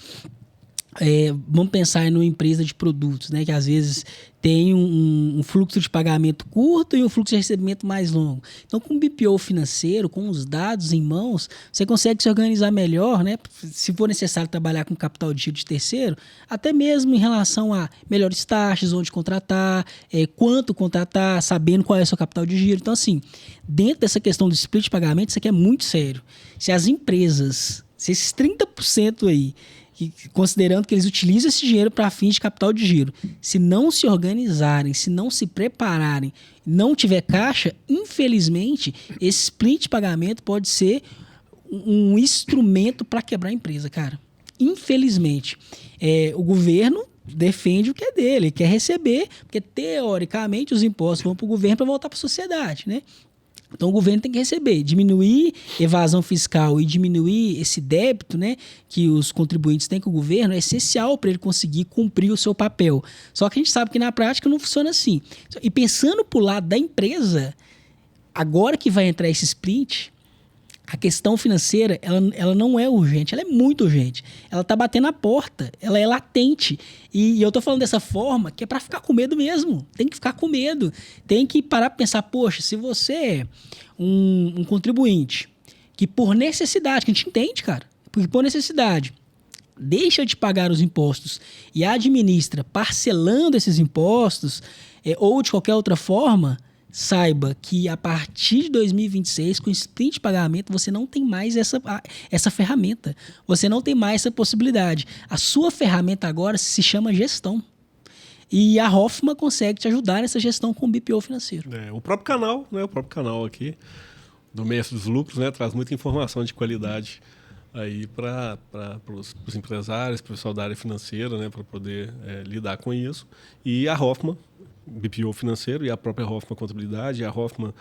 Vamos pensar em uma empresa de produtos, né, que às vezes tem um fluxo de pagamento curto e um fluxo de recebimento mais longo. Então, com o BPO financeiro, com os dados em mãos, você consegue se organizar melhor, né? Se for necessário trabalhar com capital de giro de terceiro, até mesmo em relação a melhores taxas, onde contratar, quanto contratar, sabendo qual é o seu capital de giro. Então, assim, dentro dessa questão do split de pagamento, isso aqui é muito sério. Se as empresas, se esses 30% aí, considerando que eles utilizam esse dinheiro para fins de capital de giro, se não se organizarem, se não se prepararem, não tiver caixa, infelizmente, esse split de pagamento pode ser um instrumento para quebrar a empresa, cara. Infelizmente. O governo defende o que é dele, quer receber, porque teoricamente os impostos vão para o governo para voltar para a sociedade, né? Então o governo tem que receber, diminuir evasão fiscal e diminuir esse débito, né, que os contribuintes têm com o governo é essencial para ele conseguir cumprir o seu papel. Só que a gente sabe que na prática não funciona assim. E pensando para o lado da empresa, agora que vai entrar esse split, a questão financeira, ela não é urgente, ela é muito urgente. Ela está batendo a porta, ela é latente. E eu estou falando dessa forma que é para ficar com medo mesmo. Tem que ficar com medo. Tem que parar para pensar, poxa, se você é um contribuinte que por necessidade, que a gente entende, cara, porque por necessidade deixa de pagar os impostos e administra parcelando esses impostos ou de qualquer outra forma, saiba que a partir de 2026, com o split de pagamento, você não tem mais essa ferramenta. Você não tem mais essa possibilidade. A sua ferramenta agora se chama gestão. E a Hoffman consegue te ajudar nessa gestão com o BPO financeiro. O próprio canal, né? O próprio canal aqui do Mestre dos Lucros, né? Traz muita informação de qualidade aí para os empresários, para o pessoal da área financeira, né? Para poder lidar com isso. E a Hoffman, BPO financeiro, e a própria Hoffman Contabilidade, e a Hoffman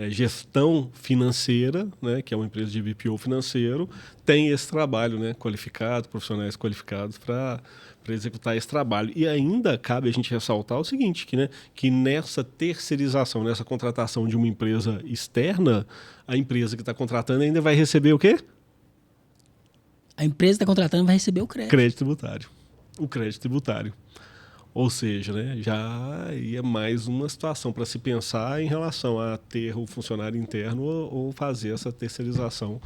Gestão Financeira, né, que é uma empresa de BPO financeiro, tem esse trabalho, né, qualificado, profissionais qualificados para executar esse trabalho. E ainda cabe a gente ressaltar o seguinte, que nessa terceirização, nessa contratação de uma empresa externa, a empresa que está contratando ainda vai receber o quê? A empresa que está contratando vai receber o crédito. Crédito tributário. O crédito tributário. Ou seja, né, já é mais uma situação para se pensar em relação a ter o funcionário interno ou fazer essa terceirização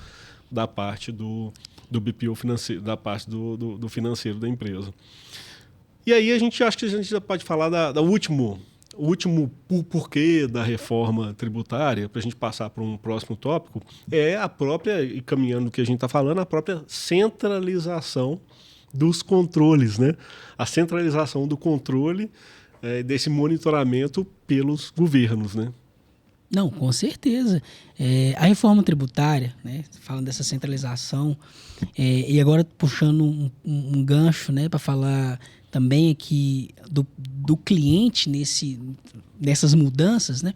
da parte do BPO financeiro, da parte do financeiro da empresa. E aí acho que a gente já pode falar do último porquê da reforma tributária, para a gente passar para um próximo tópico, é a própria, e caminhando do que a gente está falando, a própria centralização dos controles, né? A centralização do controle desse monitoramento pelos governos, né? Não, com certeza. A reforma tributária, né, falando dessa centralização, e agora puxando um gancho, né, para falar também aqui do cliente nessas mudanças, né,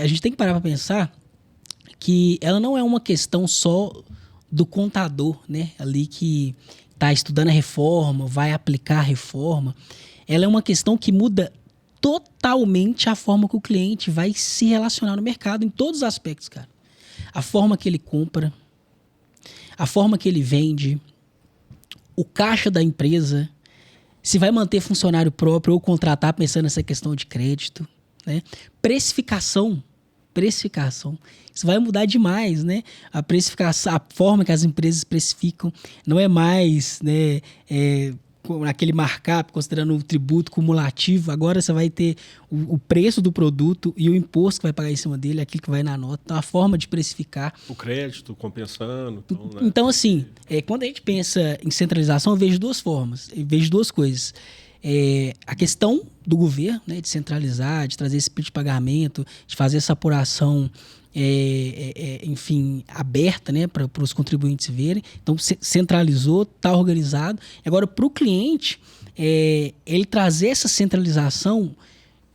a gente tem que parar para pensar que ela não é uma questão só do contador, né, ali que está estudando a reforma, vai aplicar a reforma. Ela é uma questão que muda totalmente a forma que o cliente vai se relacionar no mercado em todos os aspectos, cara. A forma que ele compra, a forma que ele vende, o caixa da empresa, se vai manter funcionário próprio ou contratar pensando nessa questão de crédito, né? Precificação. Isso vai mudar demais, né? A precificação, a forma que as empresas precificam não é mais, né, aquele markup, considerando o tributo cumulativo. Agora você vai ter o preço do produto e o imposto que vai pagar em cima dele, aquilo que vai na nota. Então, a forma de precificar. O crédito compensando. Então, assim, quando a gente pensa em centralização, eu vejo duas formas, eu vejo duas coisas. A questão do governo, né, de centralizar, de trazer esse split de pagamento, de fazer essa apuração, enfim, aberta, né, para os contribuintes verem. Então, centralizou, está organizado. Agora, para o cliente, ele trazer essa centralização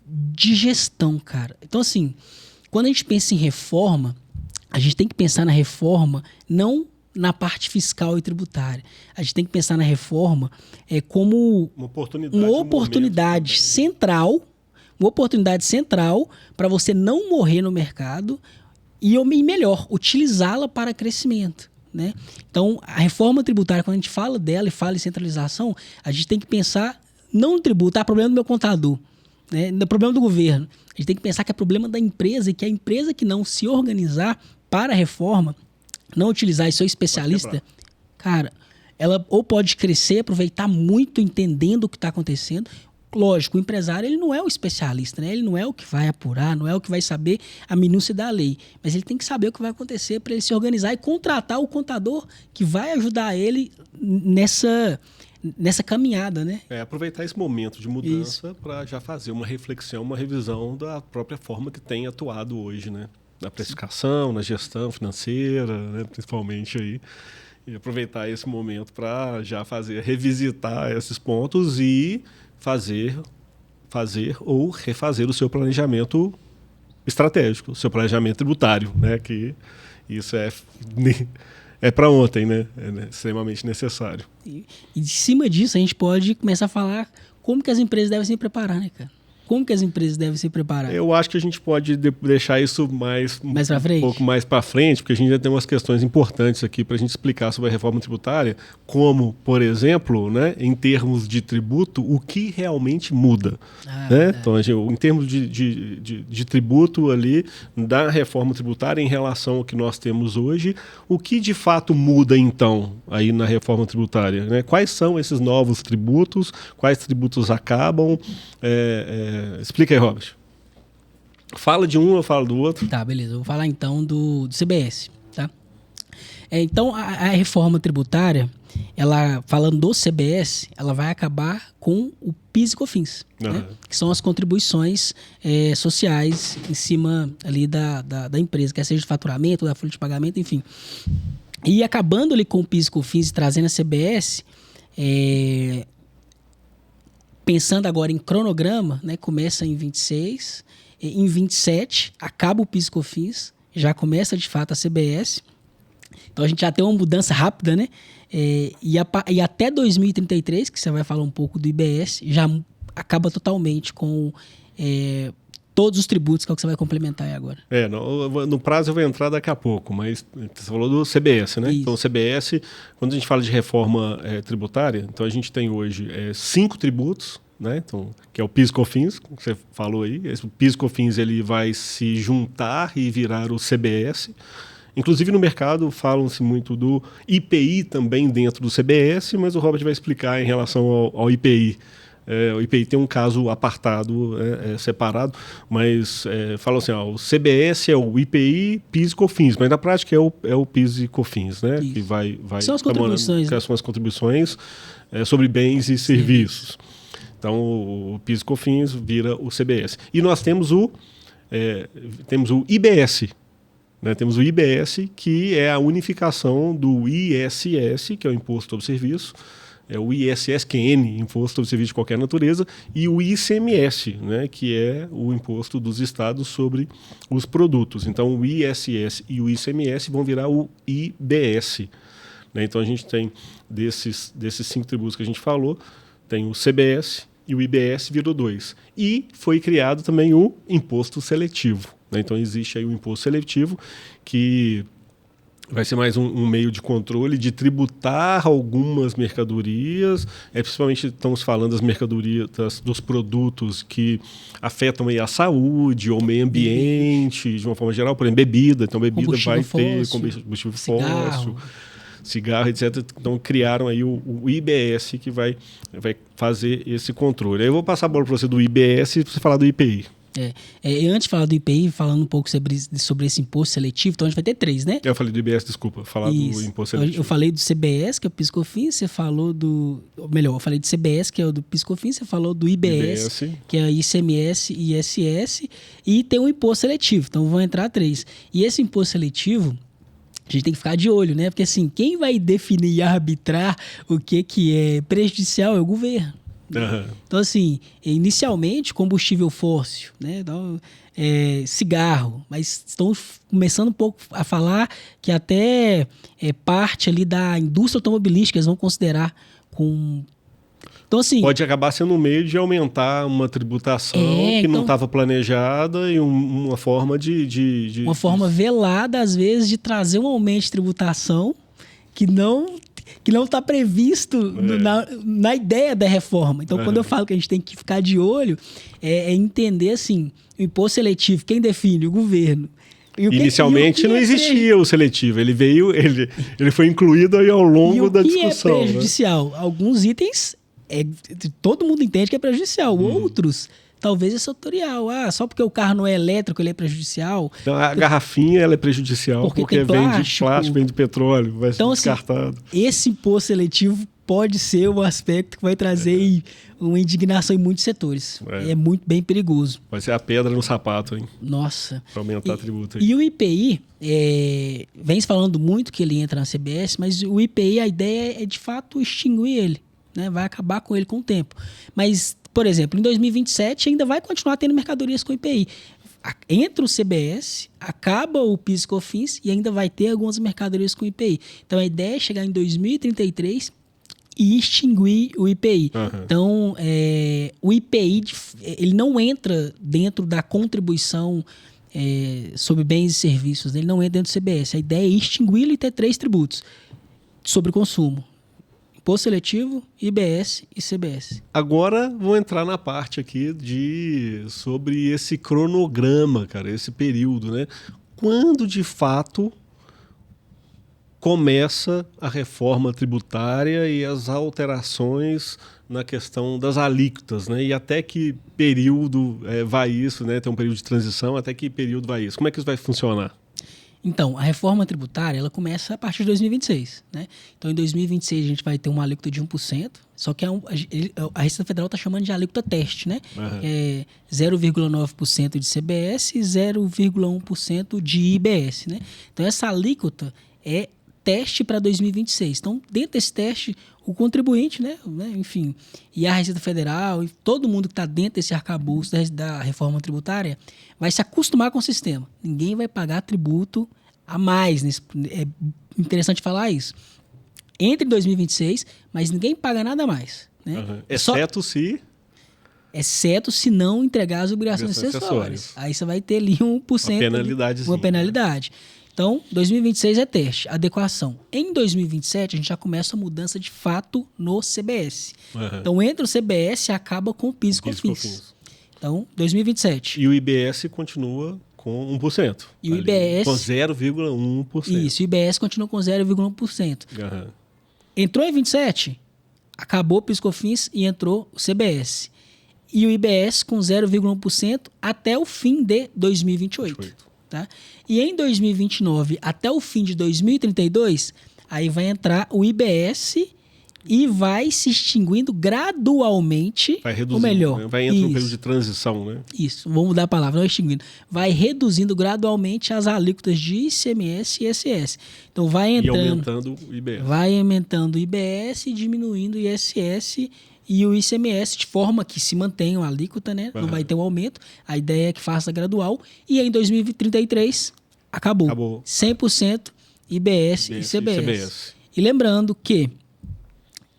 de gestão, cara. Então, assim, quando a gente pensa em reforma, a gente tem que pensar na reforma não na parte fiscal e tributária. A gente tem que pensar na reforma como uma oportunidade central, para você não morrer no mercado e melhor, utilizá-la para crescimento, né? Então, a reforma tributária, quando a gente fala dela e fala em centralização, a gente tem que pensar não no tributo, problema do meu contador, né? No problema do governo. A gente tem que pensar que é problema da empresa e que a empresa que não se organizar para a reforma, não utilizar e ser especialista, cara, ela ou pode crescer, aproveitar muito entendendo o que está acontecendo. Lógico, o empresário ele não é o especialista, né? Ele não é o que vai apurar, não é o que vai saber a minúcia da lei, mas ele tem que saber o que vai acontecer para ele se organizar e contratar o contador que vai ajudar ele nessa caminhada, né? Aproveitar esse momento de mudança para já fazer uma reflexão, uma revisão da própria forma que tem atuado hoje, né? Na precificação, na gestão financeira, né, principalmente aí, e aproveitar esse momento para já revisitar esses pontos e fazer ou refazer o seu planejamento estratégico, o seu planejamento tributário, né, que isso é para ontem, né, extremamente necessário. E de cima disso a gente pode começar a falar como que as empresas devem se preparar, né, cara? Como que as empresas devem se preparar? Eu acho que a gente pode deixar isso mais pra frente? Um pouco mais para frente, porque a gente já tem umas questões importantes aqui para a gente explicar sobre a reforma tributária, como, por exemplo, né, em termos de tributo, o que realmente muda. Né? Então, em termos de tributo ali, da reforma tributária em relação ao que nós temos hoje, o que de fato muda, então, aí na reforma tributária? Né? Quais são esses novos tributos? Quais tributos acabam? Explica aí, Robert. Fala de um, eu falo do outro. Tá, beleza. Eu vou falar então do CBS, tá? Então, a reforma tributária, ela, falando do CBS, ela vai acabar com o PIS e COFINS, né? Que são as contribuições sociais em cima ali da empresa, quer seja de faturamento, da folha de pagamento, enfim. E acabando ali com o PIS e COFINS e trazendo a CBS, pensando agora em cronograma, né, começa em 26, em 27 acaba o PIS e COFINS, já começa de fato a CBS. Então a gente já tem uma mudança rápida, né? E até 2033, que você vai falar um pouco do IBS, já acaba totalmente com todos os tributos, que é o que você vai complementar aí agora. No prazo eu vou entrar daqui a pouco, mas você falou do CBS, né? Isso. Então o CBS, quando a gente fala de reforma tributária, então a gente tem hoje 5 tributos, né? Então, que é o PIS e COFINS, que você falou aí. O PIS e COFINS ele vai se juntar e virar o CBS. Inclusive no mercado falam-se muito do IPI também dentro do CBS, mas o Robert vai explicar em relação ao IPI. O IPI tem um caso apartado, separado, mas falam assim, o CBS é o IPI, PIS e COFINS, mas na prática é o PIS e COFINS, né? Que vai são as contribuições, que são as contribuições sobre bens e serviços. Então o PIS e COFINS vira o CBS. E nós temos o temos o IBS. Né? Temos o IBS, que é a unificação do ISS, que é o Imposto sobre Serviço, o ISSQN, Imposto sobre Serviço de Qualquer Natureza, e o ICMS, né? Que é o Imposto dos Estados sobre os produtos. Então, o ISS e o ICMS vão virar o IBS. Né? Então, a gente tem, desses 5 tributos que a gente falou, tem o CBS e o IBS virou 2. E foi criado também o Imposto Seletivo. Né? Então, existe aí o Imposto Seletivo, que vai ser mais um meio de controle, de tributar algumas mercadorias, principalmente estamos falando das mercadorias, dos produtos que afetam aí a saúde ou o meio ambiente, de uma forma geral, por exemplo, bebida. Então, bebida vai ter combustível fóssil, cigarro, etc. Então, criaram aí o IBS, que vai fazer esse controle. Aí eu vou passar a bola para você do IBS e você falar do IPI. Antes de falar do IPI, falando um pouco sobre esse imposto seletivo, então a gente vai ter 3, né? Eu falei do IBS, desculpa, falar do imposto seletivo. Eu falei do CBS, que é o PIS/COFINS, você falou do... Melhor, eu falei do CBS, que é o do PIS/COFINS, você falou do IBS, que é o ICMS e ISS, e tem o imposto seletivo, então vão entrar 3. E esse imposto seletivo, a gente tem que ficar de olho, né? Porque assim, quem vai definir e arbitrar o que é prejudicial é o governo. Uhum. Então, assim, inicialmente, combustível fóssil, né? Então, cigarro, mas estão começando um pouco a falar que até parte ali da indústria automobilística eles vão considerar com... Então, assim, pode acabar sendo um meio de aumentar uma tributação que não estava planejada e uma forma uma forma velada, às vezes, de trazer um aumento de tributação que não está previsto na ideia da reforma. Então, quando eu falo que a gente tem que ficar de olho, é entender, assim, o imposto seletivo, quem define? O governo. Inicialmente não existia o seletivo, ele foi incluído aí ao longo da discussão. E o que é prejudicial? Né? Alguns itens, todo mundo entende que é prejudicial, outros... Talvez é setorial. Só porque o carro não é elétrico, ele é prejudicial. Então, a garrafinha ela é prejudicial porque vem de plástico, vem de petróleo, vai ser descartado. Assim, esse imposto seletivo pode ser um aspecto que vai trazer uma indignação em muitos setores. É muito bem perigoso. Vai ser a pedra no sapato, hein? Nossa. Para aumentar a tributa. Aí. E o IPI, vem se falando muito que ele entra na CBS, mas o IPI, a ideia é de fato extinguir ele. Né? Vai acabar com ele com o tempo. Mas... Por exemplo, em 2027 ainda vai continuar tendo mercadorias com IPI. Entra o CBS, acaba o PIS/COFINS e ainda vai ter algumas mercadorias com IPI. Então a ideia é chegar em 2033 e extinguir o IPI. Uhum. Então o IPI ele não entra dentro da contribuição sobre bens e serviços, né? Ele não entra dentro do CBS. A ideia é extingui-lo e ter 3 tributos sobre consumo. Imposto seletivo, IBS e CBS. Agora vou entrar na parte aqui sobre esse cronograma, cara, esse período, né? Quando de fato começa a reforma tributária e as alterações na questão das alíquotas, né? E até que período vai isso, né? Tem um período de transição, até que período vai isso? Como é que isso vai funcionar? Então, a reforma tributária ela começa a partir de 2026. Né? Então, em 2026, a gente vai ter uma alíquota de 1%, só que a Receita Federal está chamando de alíquota teste, né? Uhum. É 0,9% de CBS e 0,1% de IBS. Né? Então, essa alíquota é teste para 2026. Então, dentro desse teste, o contribuinte, né? Enfim, e a Receita Federal, e todo mundo que está dentro desse arcabouço da reforma tributária, vai se acostumar com o sistema. Ninguém vai pagar tributo a mais. É interessante falar isso. Entre 2026, mas ninguém paga nada a mais. Né? Uhum. Exceto se não entregar as obrigações acessórias. Aí você vai ter ali 1%. Uma penalidade. Então, 2026 é teste, adequação. Em 2027, a gente já começa a mudança de fato no CBS. Uhum. Então, entra o CBS e acaba com o PIS/COFINS. Então, 2027. E o IBS continua com 1%. E o IBS... Com 0,1%. Isso, o IBS continua com 0,1%. Uhum. Entrou em 27, acabou o PIS/COFINS e entrou o CBS. E o IBS com 0,1% até o fim de 2028. Tá? E em 2029, até o fim de 2032, aí vai entrar o IBS e vai se extinguindo gradualmente, Vai reduzindo, ou melhor, né? Vai entrar um período de transição, né? Isso, vamos mudar a palavra, não extinguindo. Vai reduzindo gradualmente as alíquotas de ICMS e ISS. Então vai entrando... E aumentando o IBS. Vai aumentando o IBS e diminuindo o ISS e o ICMS, de forma que se mantenha a alíquota, né? Não vai ter um aumento. A ideia é que faça gradual. E aí, em 2033, acabou. 100% IBS e CBS. E lembrando que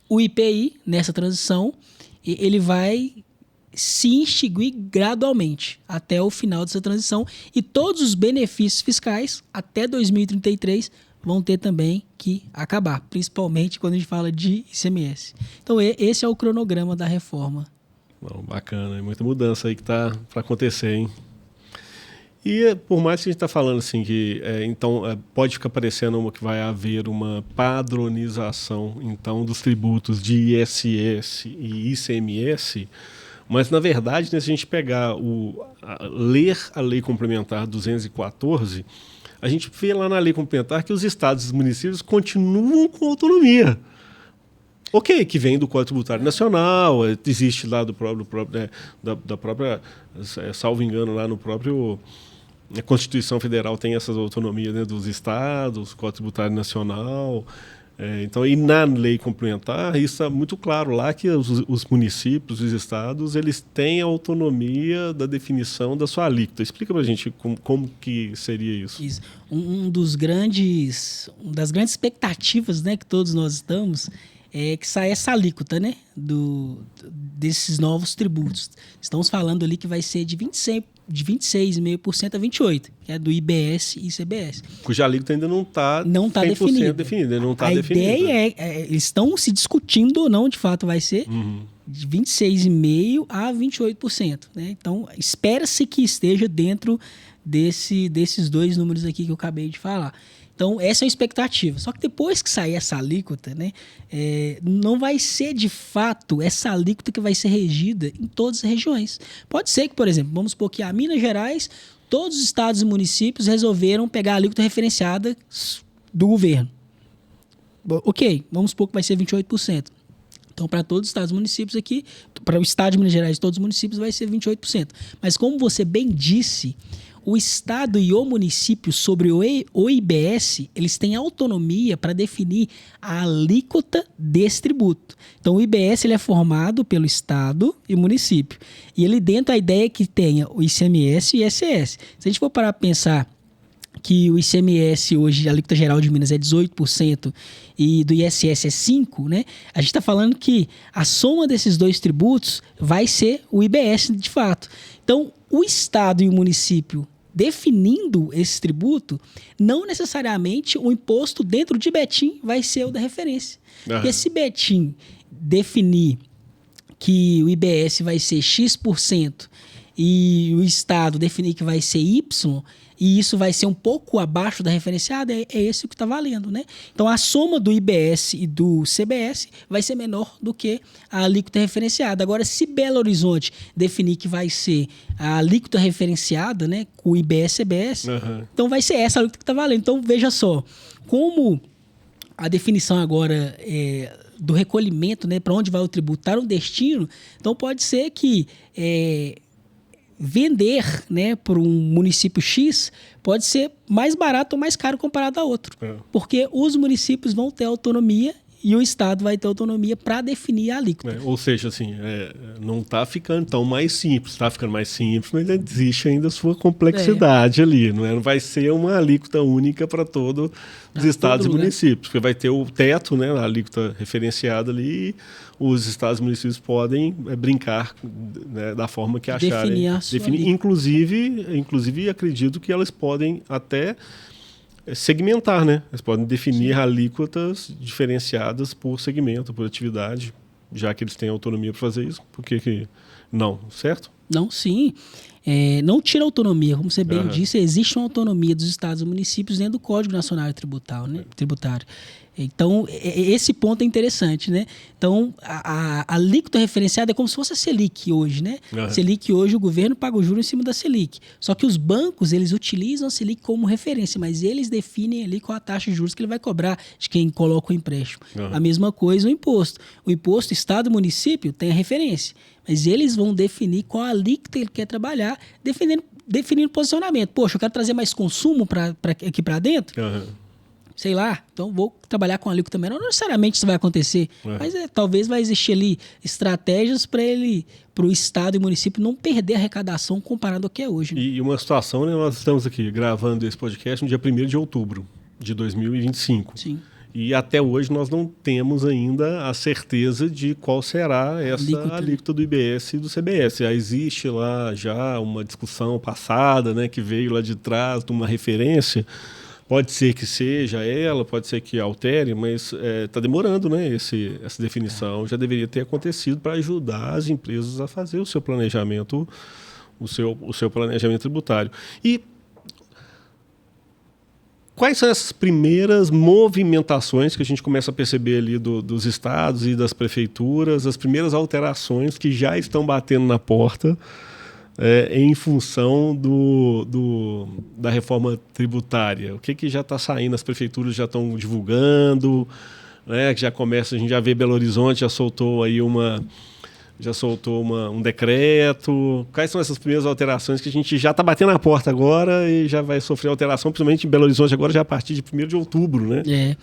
o IPI, nessa transição, ele vai se extinguir gradualmente até o final dessa transição. E todos os benefícios fiscais, até 2033, vão ter também que acabar, principalmente quando a gente fala de ICMS. Então, esse é o cronograma da reforma. Bom, bacana, muita mudança aí que está para acontecer, hein? E por mais que a gente está falando assim que pode ficar parecendo que vai haver uma padronização então dos tributos de ISS e ICMS, mas na verdade, né, se a gente pegar ler a Lei Complementar 214, a gente vê lá na Lei Complementar que os estados e os municípios continuam com autonomia. Ok, que vem do Código Tributário Nacional, existe lá da própria, salvo engano, lá no próprio... A Constituição Federal tem essas autonomias, né, dos estados, Código Tributário Nacional. Então, e na lei complementar, isso está muito claro lá que os municípios, os estados, eles têm a autonomia da definição da sua alíquota. Explica para a gente como que seria isso. Isso. Uma das grandes expectativas, né, que todos nós estamos é que saia essa alíquota, né, desses novos tributos. Estamos falando ali que vai ser de 26,5% a 28%, que é do IBS e ICBS. Cuja alíquota ainda não está definida. Não tá a definida. Ideia eles estão se discutindo ou não, de fato vai ser de 26,5% a 28%. Né? Então, espera-se que esteja dentro desses dois números aqui que eu acabei de falar. Então, essa é a expectativa. Só que depois que sair essa alíquota, né, não vai ser, de fato, essa alíquota que vai ser regida em todas as regiões. Pode ser que, por exemplo, vamos supor que a Minas Gerais, todos os estados e municípios resolveram pegar a alíquota referenciada do governo. Ok, vamos supor que vai ser 28%. Então, para todos os estados e municípios aqui, para o estado de Minas Gerais e todos os municípios, vai ser 28%. Mas, como você bem disse, o estado e o município sobre o IBS, eles têm autonomia para definir a alíquota desse tributo. Então, o IBS ele é formado pelo estado e município. E ele dentro a ideia é que tenha o ICMS e o ISS. Se a gente for parar para pensar que o ICMS hoje, a alíquota geral de Minas é 18% e do ISS é 5%, né? A gente está falando que a soma desses dois tributos vai ser o IBS de fato. Então, o estado e o município definindo esse tributo, não necessariamente o imposto dentro de Betim vai ser o da referência. Porque se Betim definir que o IBS vai ser X% e o Estado definir que vai ser Y, e isso vai ser um pouco abaixo da referenciada, é esse o que está valendo, né? Então, a soma do IBS e do CBS vai ser menor do que a alíquota referenciada. Agora, se Belo Horizonte definir que vai ser a alíquota referenciada, né, com o IBS e CBS, então vai ser essa a alíquota que está valendo. Então, veja só, como a definição agora do recolhimento, né, para onde vai o tributo, está no destino, então pode ser que... vender, né, para um município X pode ser mais barato ou mais caro comparado a outro. Porque os municípios vão ter autonomia e o Estado vai ter autonomia para definir a alíquota. Ou seja, assim, não está ficando tão mais simples. Está ficando mais simples, mas existe ainda a sua complexidade ali. Não vai ser uma alíquota única para todos os estados e municípios. Porque vai ter o teto, né, a alíquota referenciada ali, e os estados e municípios podem brincar, né, da forma que acharem. Definir. Inclusive, acredito que elas podem até segmentar, né? Eles podem definir alíquotas diferenciadas por segmento, por atividade, já que eles têm autonomia para fazer isso. Por que não? Certo? Não, sim. não tira autonomia, como você bem disse, existe uma autonomia dos estados e municípios dentro do Código Nacional Tributário, né? Então, esse ponto é interessante, né? Então, a alíquota referenciada é como se fosse a Selic hoje, né? Selic hoje, o governo paga o juro em cima da Selic. Só que os bancos, eles utilizam a Selic como referência, mas eles definem ali qual a taxa de juros que ele vai cobrar de quem coloca o empréstimo. A mesma coisa o imposto. O imposto, estado e município, tem a referência, mas eles vão definir qual a alíquota ele quer trabalhar, definindo posicionamento. Poxa, eu quero trazer mais consumo aqui para dentro? Sei lá, então vou trabalhar com alíquota menor. Não necessariamente isso vai acontecer, mas talvez vai existir ali estratégias para o Estado e o município não perder a arrecadação comparado ao que é hoje. Né? E uma situação, né, nós estamos aqui gravando esse podcast no dia 1º de outubro de 2025. Sim. E até hoje nós não temos ainda a certeza de qual será essa alíquota do IBS e do CBS. Já existe lá já uma discussão passada, né, que veio lá de trás de uma referência. Pode ser que seja ela, pode ser que altere, mas está demorando, né? Essa definição já deveria ter acontecido para ajudar as empresas a fazer o seu planejamento, o seu planejamento tributário. E quais são essas primeiras movimentações que a gente começa a perceber ali dos estados e das prefeituras, as primeiras alterações que já estão batendo na porta em função da reforma tributária? O que já está saindo? As prefeituras já estão divulgando, né? Que já começa, a gente já vê Belo Horizonte, já soltou aí um decreto. Quais são essas primeiras alterações que a gente já está batendo na porta agora e já vai sofrer alteração, principalmente em Belo Horizonte agora, já a partir de 1º de outubro, né?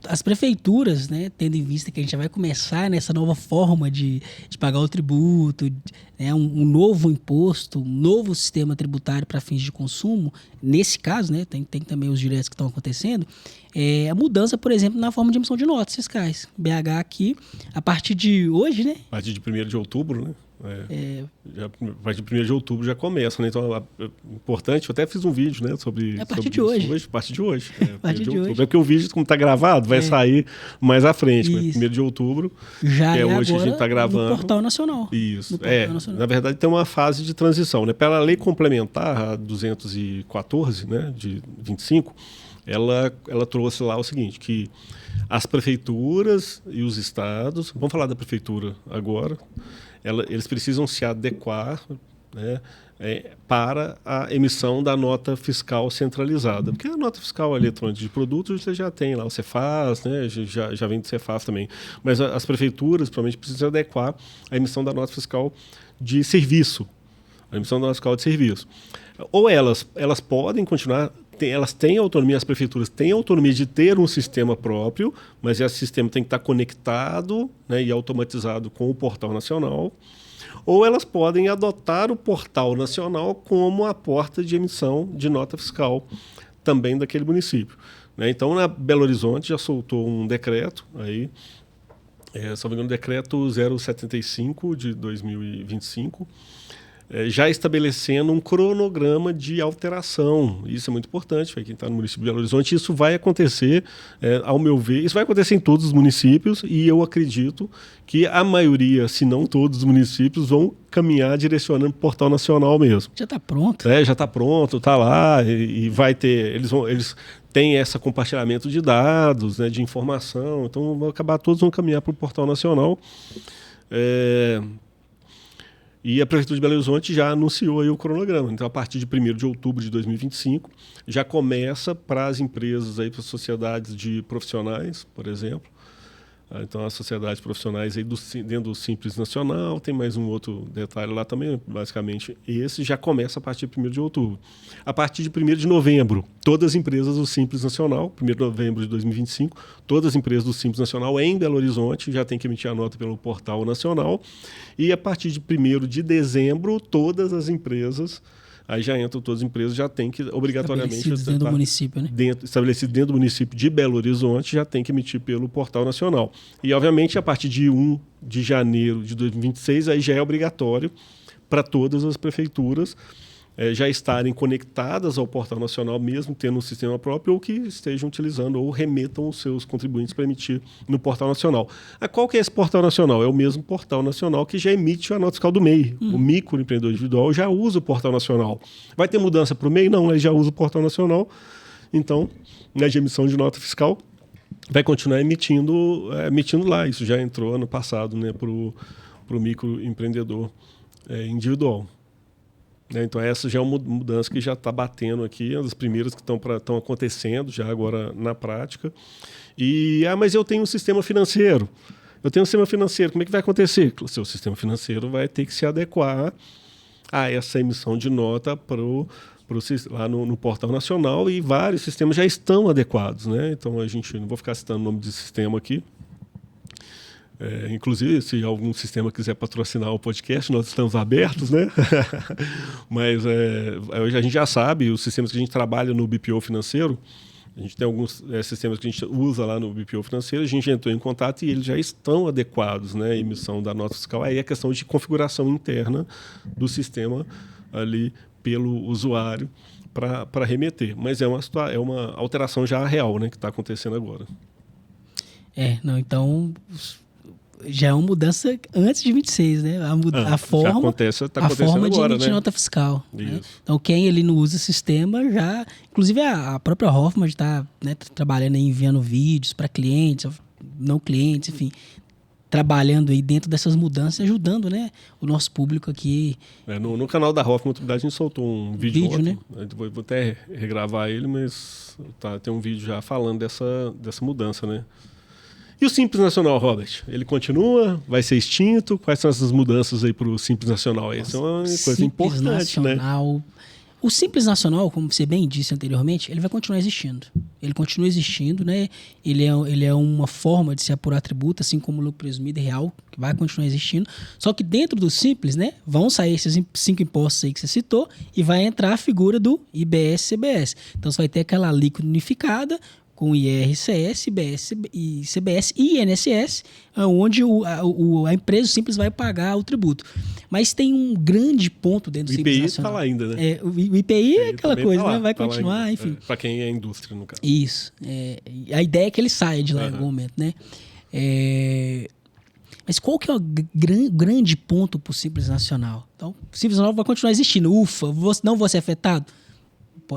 As prefeituras, né, tendo em vista que a gente já vai começar nessa nova forma de pagar o tributo, né, um novo imposto, um novo sistema tributário para fins de consumo, nesse caso, né, tem também os direitos que estão acontecendo, a mudança, por exemplo, na forma de emissão de notas fiscais. BH aqui, a partir de hoje, né? A partir de 1º de outubro, né? A partir de 1º de outubro já começa, né? Então, é importante, eu até fiz um vídeo, né, sobre a partir de hoje. A partir de hoje. A partir de outubro. É porque o vídeo, como está gravado, vai sair mais à frente. Mas 1º de outubro, já que hoje a gente está gravando. No Portal Nacional. Isso. Na verdade, tem uma fase de transição, né? Pela lei complementar, a 214, né, de 25, ela trouxe lá o seguinte, que as prefeituras e os estados, vamos falar da prefeitura agora, eles precisam se adequar, né, para a emissão da nota fiscal centralizada. Porque a nota fiscal eletrônica de produtos você já tem lá o Cefaz, né, já vem do Cefaz também. Mas as prefeituras provavelmente precisam adequar a emissão da nota fiscal de serviço. A emissão da nota fiscal de serviço. Ou elas podem continuar, elas têm autonomia, as prefeituras têm autonomia de ter um sistema próprio, mas esse sistema tem que estar conectado, né, e automatizado com o Portal Nacional, ou elas podem adotar o Portal Nacional como a porta de emissão de nota fiscal também daquele município. Né? Então, na Belo Horizonte já soltou um decreto, aí, se não me engano, decreto 075 de 2025, já estabelecendo um cronograma de alteração. Isso é muito importante para quem está no município de Belo Horizonte. Isso vai acontecer, ao meu ver, isso vai acontecer em todos os municípios e eu acredito que a maioria, se não todos os municípios, vão caminhar direcionando o Portal Nacional mesmo. Já está pronto. Já está pronto, está lá e vai ter... Eles têm esse compartilhamento de dados, né, de informação, então todos vão caminhar para o Portal Nacional. E a Prefeitura de Belo Horizonte já anunciou aí o cronograma. Então, a partir de 1º de outubro de 2025, já começa para as empresas, para as sociedades de profissionais, por exemplo. Então, as sociedades profissionais aí dentro do Simples Nacional, tem mais um outro detalhe lá também, basicamente esse já começa a partir de 1º de outubro. A partir de 1º de novembro, todas as empresas do Simples Nacional, 1º de novembro de 2025, todas as empresas do Simples Nacional em Belo Horizonte já têm que emitir a nota pelo Portal Nacional. E a partir de 1º de dezembro, todas as empresas... Aí já entram todas as empresas, já tem que obrigatoriamente... Estabelecidos dentro do município, né? Estabelecido dentro do município de Belo Horizonte, já tem que emitir pelo Portal Nacional. E, obviamente, a partir de 1 de janeiro de 2026, aí já é obrigatório para todas as prefeituras já estarem conectadas ao Portal Nacional, mesmo tendo um sistema próprio, ou que estejam utilizando ou remetam os seus contribuintes para emitir no Portal Nacional. Qual que é esse Portal Nacional? É o mesmo Portal Nacional que já emite a nota fiscal do MEI. O microempreendedor individual já usa o Portal Nacional. Vai ter mudança para o MEI? Não, ele já usa o Portal Nacional. Então, de emissão de nota fiscal, vai continuar emitindo lá. Isso já entrou ano passado, né, para o microempreendedor individual. Então, essa já é uma mudança que já está batendo aqui, uma das primeiras que estão acontecendo já agora na prática. Mas eu tenho um sistema financeiro. Como é que vai acontecer? O seu sistema financeiro vai ter que se adequar a essa emissão de nota lá no Portal Nacional, e vários sistemas já estão adequados, né? Então, não vou ficar citando o nome de sistema aqui. Inclusive, se algum sistema quiser patrocinar o podcast, nós estamos abertos, né? Mas hoje a gente já sabe, os sistemas que a gente trabalha no BPO financeiro, a gente tem alguns sistemas que a gente usa lá no BPO financeiro, a gente entrou em contato e eles já estão adequados, né? A emissão da nota fiscal. Aí é questão de configuração interna do sistema ali pelo usuário para remeter. Mas é uma alteração já real, né, que está acontecendo agora. Então já é uma mudança antes de 26, né? A forma tá de agora, emitir, né, nota fiscal. Né? Então, quem ele não usa o sistema já... Inclusive, a própria Hoffman está, né, trabalhando aí, enviando vídeos para clientes, não clientes, enfim, trabalhando aí dentro dessas mudanças, ajudando, né, o nosso público aqui. No canal da Hoffman Contabilidade a gente soltou um vídeo ontem, né? Vou até regravar ele, mas tem um vídeo já falando dessa mudança, né? E o Simples Nacional, Robert? Ele continua? Vai ser extinto? Quais são essas mudanças aí para o Simples Nacional? Essa é uma coisa importante, Nacional, né? O Simples Nacional, como você bem disse anteriormente, ele vai continuar existindo. Ele continua existindo, né? Ele é uma forma de se apurar tributo, assim como o lucro presumido e real, que vai continuar existindo. Só que dentro do Simples, né, vão sair esses 5 impostos aí que você citou e vai entrar a figura do IBS-CBS. Então, você vai ter aquela alíquota unificada, com IRCS, CBS e INSS, onde a empresa simples vai pagar o tributo. Mas tem um grande ponto dentro do Simples Nacional. O IPI está lá ainda, né? O IPI é aquela coisa, né? Vai continuar, enfim. Para quem é indústria, no caso. Isso. A ideia é que ele saia de lá em algum momento, né? Mas qual que é o grande ponto para o Simples Nacional? Então, o Simples Nacional vai continuar existindo. Ufa, não vou ser afetado?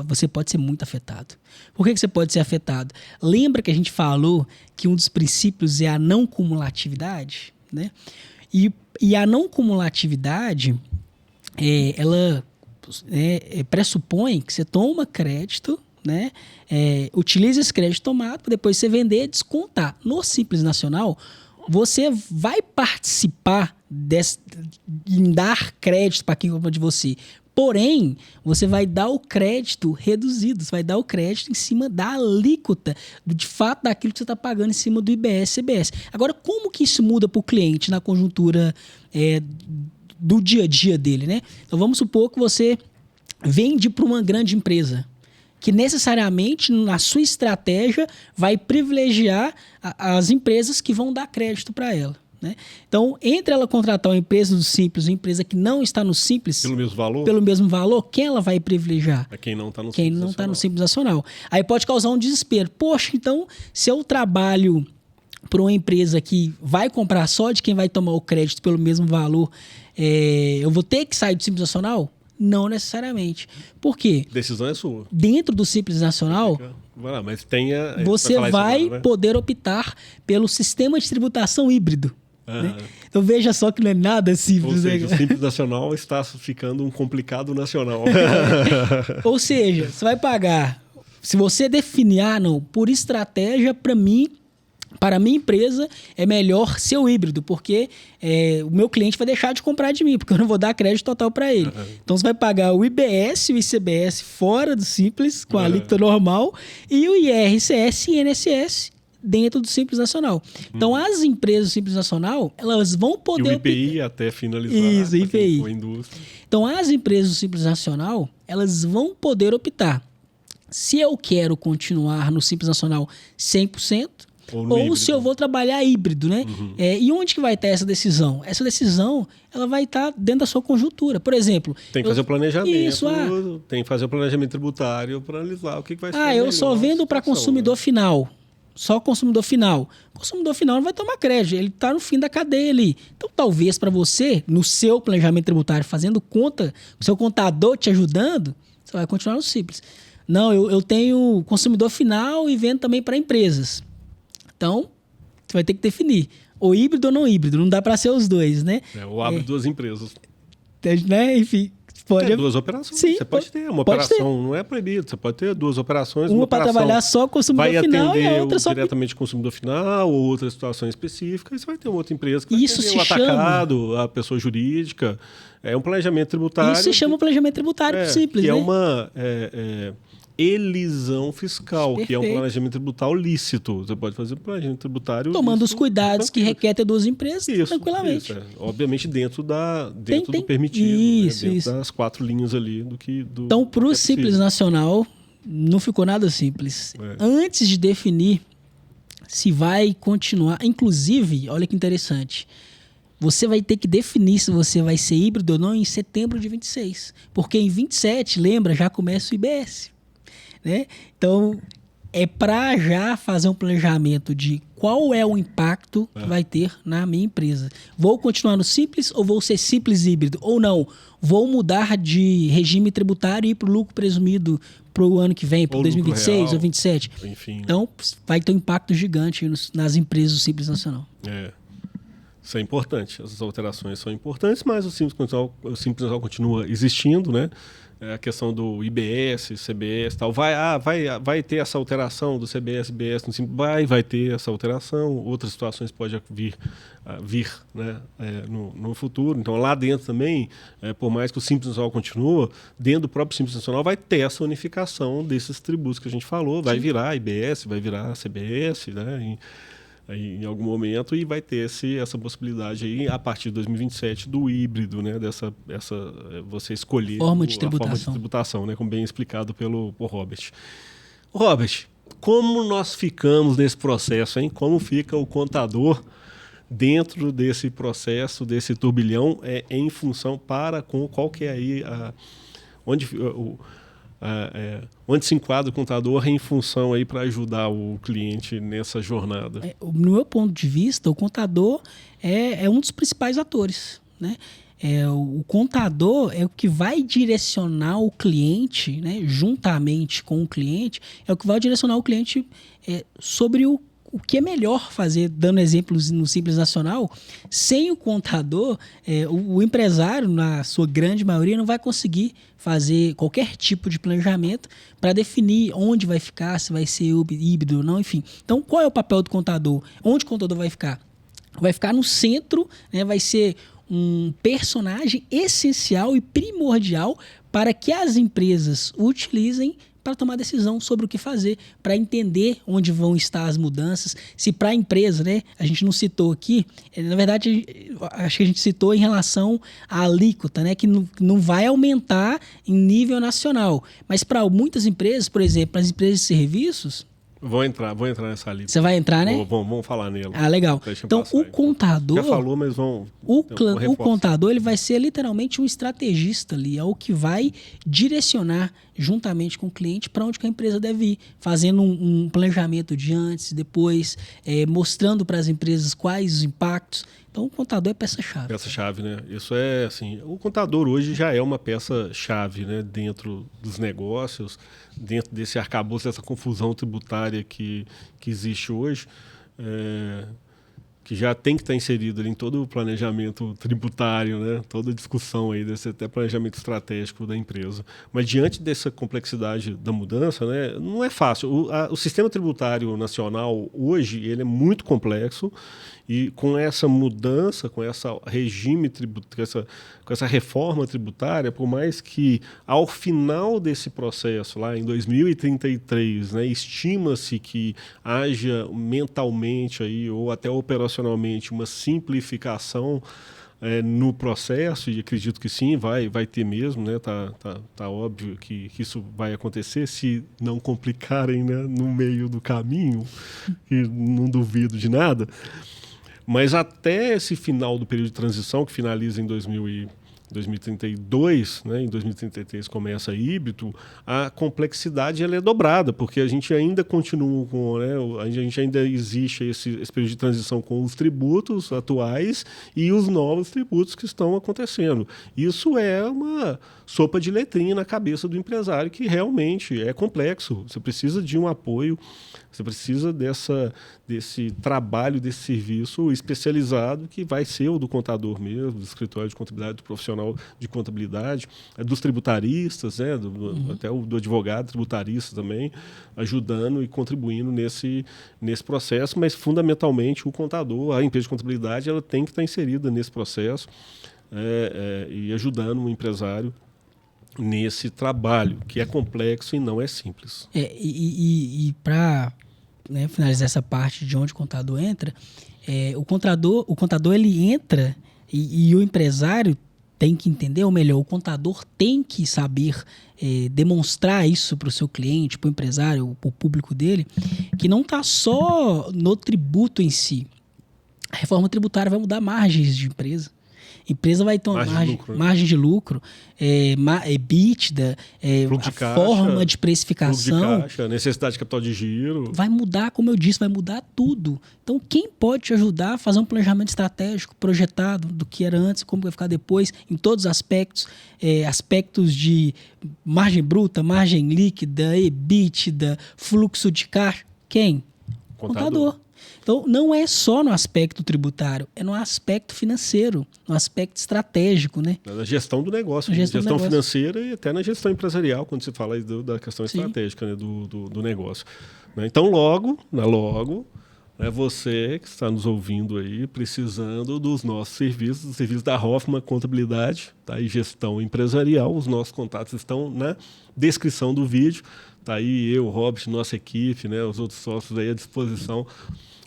Você pode ser muito afetado. Por que você pode ser afetado? Lembra que a gente falou que um dos princípios é a não cumulatividade, né? E a não cumulatividade, ela pressupõe que você toma crédito, né? Utiliza esse crédito tomado para depois você vender e descontar. No Simples Nacional, você vai participar em dar crédito para quem compra de você. Porém, você vai dar o crédito reduzido, você vai dar o crédito em cima da alíquota, de fato, daquilo que você está pagando em cima do IBS-CBS. Agora, como que isso muda para o cliente na conjuntura do dia a dia dele, né? Então, vamos supor que você vende para uma grande empresa, que necessariamente, na sua estratégia, vai privilegiar as empresas que vão dar crédito para ela. Né? Então, entre ela contratar uma empresa do Simples, uma empresa que não está no Simples... Pelo mesmo valor, quem ela vai privilegiar? Quem não está no Simples Nacional. Quem não está no Simples Nacional. Aí pode causar um desespero. Poxa, então, se eu trabalho para uma empresa que vai comprar só de quem vai tomar o crédito pelo mesmo valor, eu vou ter que sair do Simples Nacional? Não necessariamente. Por quê? A decisão é sua. Dentro do Simples Nacional... Mas você vai poder optar pelo sistema de tributação híbrido. Né? Então veja só que não é nada simples. Ou seja, o Simples Nacional está ficando um complicado nacional. Ou seja, você vai pagar, se você definir, não, por estratégia, para a minha empresa é melhor ser o híbrido, porque o meu cliente vai deixar de comprar de mim, porque eu não vou dar crédito total para ele. Então você vai pagar o IBS e o ICBS fora do Simples, com a alíquota normal, e o IRCS e INSS dentro do Simples Nacional. Então, as empresas do Simples Nacional, elas vão poder... E o IPI até finalizar. Isso, IPI. A indústria. Então, as empresas do Simples Nacional, elas vão poder optar. Se eu quero continuar no Simples Nacional 100%, Ou se eu vou trabalhar híbrido, né? E onde que vai ter essa decisão? Essa decisão, ela vai estar dentro da sua conjuntura. Por exemplo... Tem que fazer o planejamento, tem que fazer o planejamento tributário para analisar o que vai ser eu só vendo para consumidor final. Só consumidor final. O consumidor final não vai tomar crédito, ele está no fim da cadeia ali. Então, talvez para você, no seu planejamento tributário, fazendo conta, o seu contador te ajudando, você vai continuar no simples. Não, eu tenho consumidor final e vendo também para empresas. Então, você vai ter que definir. Ou híbrido ou não híbrido. Não dá para ser os dois, né? Ou abre duas empresas. Né? Enfim... duas operações. Sim, você pode ter. Uma operação não é proibido. Você pode ter duas operações. Uma para trabalhar só consumidor final e a outra só... diretamente consumidor final ou outra situação específica. E você vai ter uma outra empresa que isso vai ter o atacado, a pessoa jurídica. É um planejamento tributário. Isso se chama planejamento tributário simples, que né? É uma elisão fiscal, Perfeito. Que é um planejamento tributário lícito. Você pode fazer um planejamento tributário tomando lícito, os cuidados que requer ter duas empresas tranquilamente. Isso, obviamente dentro do permitido, dentro das 4 linhas ali Então, para o Simples Nacional, não ficou nada simples. Antes de definir se vai continuar, inclusive, olha que interessante, você vai ter que definir se você vai ser híbrido ou não em setembro de 26. Porque em 27, lembra, já começa o IBS. Né? Então, é para já fazer um planejamento de qual é o impacto que vai ter na minha empresa. Vou continuar no simples ou vou ser simples híbrido? Ou não, vou mudar de regime tributário e ir para o lucro presumido para o ano que vem, para 2026 ou 2027. Enfim. Então, vai ter um impacto gigante nas empresas do Simples Nacional. Isso é importante. Essas alterações são importantes, mas o Simples Nacional continua existindo, né? A questão do IBS, CBS, tal, vai ter essa alteração do CBS, IBS no Simples, vai ter essa alteração. Outras situações podem vir né, no futuro. Então, lá dentro também, por mais que o Simples Nacional continue, dentro do próprio Simples Nacional vai ter essa unificação desses tributos que a gente falou. Vai virar IBS, vai virar CBS, né? Em algum momento, e vai ter essa possibilidade aí a partir de 2027 do híbrido, né, você escolher a forma de tributação, né, como bem explicado por Robert. Robert, como nós ficamos nesse processo, hein? Como fica o contador dentro desse processo, desse turbilhão, em função qual que é aí onde se enquadra o contador em função aí para ajudar o cliente nessa jornada? No meu ponto de vista, o contador é um dos principais atores, né? O contador é o que vai direcionar o cliente, né, juntamente com o cliente, é o que vai direcionar o cliente sobre o que é melhor fazer, dando exemplos no Simples Nacional. Sem o contador, o empresário, na sua grande maioria, não vai conseguir fazer qualquer tipo de planejamento para definir onde vai ficar, se vai ser híbrido ou não, enfim. Então, qual é o papel do contador? Onde o contador vai ficar? Vai ficar no centro, né, vai ser um personagem essencial e primordial para que as empresas utilizem para tomar decisão sobre o que fazer, para entender onde vão estar as mudanças. Se para a empresa, né, a gente não citou aqui, na verdade, acho que a gente citou em relação à alíquota, né, que não vai aumentar em nível nacional. Mas para muitas empresas, por exemplo, as empresas de serviços... Vou entrar nessa alíquota. Você vai entrar, né? Vamos falar nela. Legal. Então, o contador... Já falou, mas O contador, ele vai ser literalmente um estrategista ali, é o que vai direcionar juntamente com o cliente para onde que a empresa deve ir, fazendo um planejamento de antes e depois, mostrando para as empresas quais os impactos. Então, o contador é peça-chave. Peça-chave, né? Isso é assim, o contador hoje já é uma peça-chave, né, dentro dos negócios, dentro desse arcabouço, dessa confusão tributária que existe hoje. Que já tem que estar inserido ali em todo o planejamento tributário, né? Toda a discussão aí desse até planejamento estratégico da empresa. Mas diante dessa complexidade da mudança, né, não é fácil. O sistema tributário nacional hoje ele é muito complexo e com essa mudança, com essa regime tributário, com essa reforma tributária, por mais que ao final desse processo, lá em 2033, né, estima-se que haja mentalmente aí, ou até operacionalmente uma simplificação no processo, e acredito que sim, vai ter mesmo, né? Tá óbvio que isso vai acontecer, se não complicarem, né, no meio do caminho, e não duvido de nada. Mas até esse final do período de transição, que finaliza em 2032, né, em 2033 começa híbrido, a complexidade ela é dobrada, porque a gente ainda continua com, né, a gente ainda existe esse período de transição com os tributos atuais e os novos tributos que estão acontecendo. Isso é uma sopa de letrinha na cabeça do empresário, que realmente é complexo. Você precisa de um apoio, você precisa desse trabalho, desse serviço especializado, que vai ser o do contador mesmo, do escritório de contabilidade, do profissional de contabilidade, dos tributaristas, né, até do advogado tributarista também, ajudando e contribuindo nesse processo, mas fundamentalmente o contador, a empresa de contabilidade, ela tem que estar inserida nesse processo e ajudando o empresário nesse trabalho, que é complexo e não é simples. E para, né, finalizar essa parte de onde o contador entra, o contador ele entra e o empresário tem que entender, ou melhor, o contador tem que saber demonstrar isso para o seu cliente, para o empresário, para o público dele, que não está só no tributo em si. A reforma tributária vai mudar margens de empresa. A empresa vai ter uma margem de lucro, EBITDA, a forma de precificação. Fluxo de caixa, necessidade de capital de giro. Vai mudar, como eu disse, vai mudar tudo. Então, quem pode te ajudar a fazer um planejamento estratégico projetado do que era antes, como vai ficar depois, em todos os aspectos, aspectos de margem bruta, margem líquida, EBITDA, fluxo de caixa? Quem? Contador. Então, não é só no aspecto tributário, é no aspecto financeiro, no aspecto estratégico, né? Na gestão do negócio, na gestão financeira e até na gestão empresarial, quando se fala aí da questão estratégica, né, do negócio. Então, logo, você que está nos ouvindo aí, precisando dos nossos serviços, dos serviços da Hoffman Contabilidade, tá? E gestão empresarial, os nossos contatos estão na descrição do vídeo. Tá aí eu, Robert, nossa equipe, né, os outros sócios aí à disposição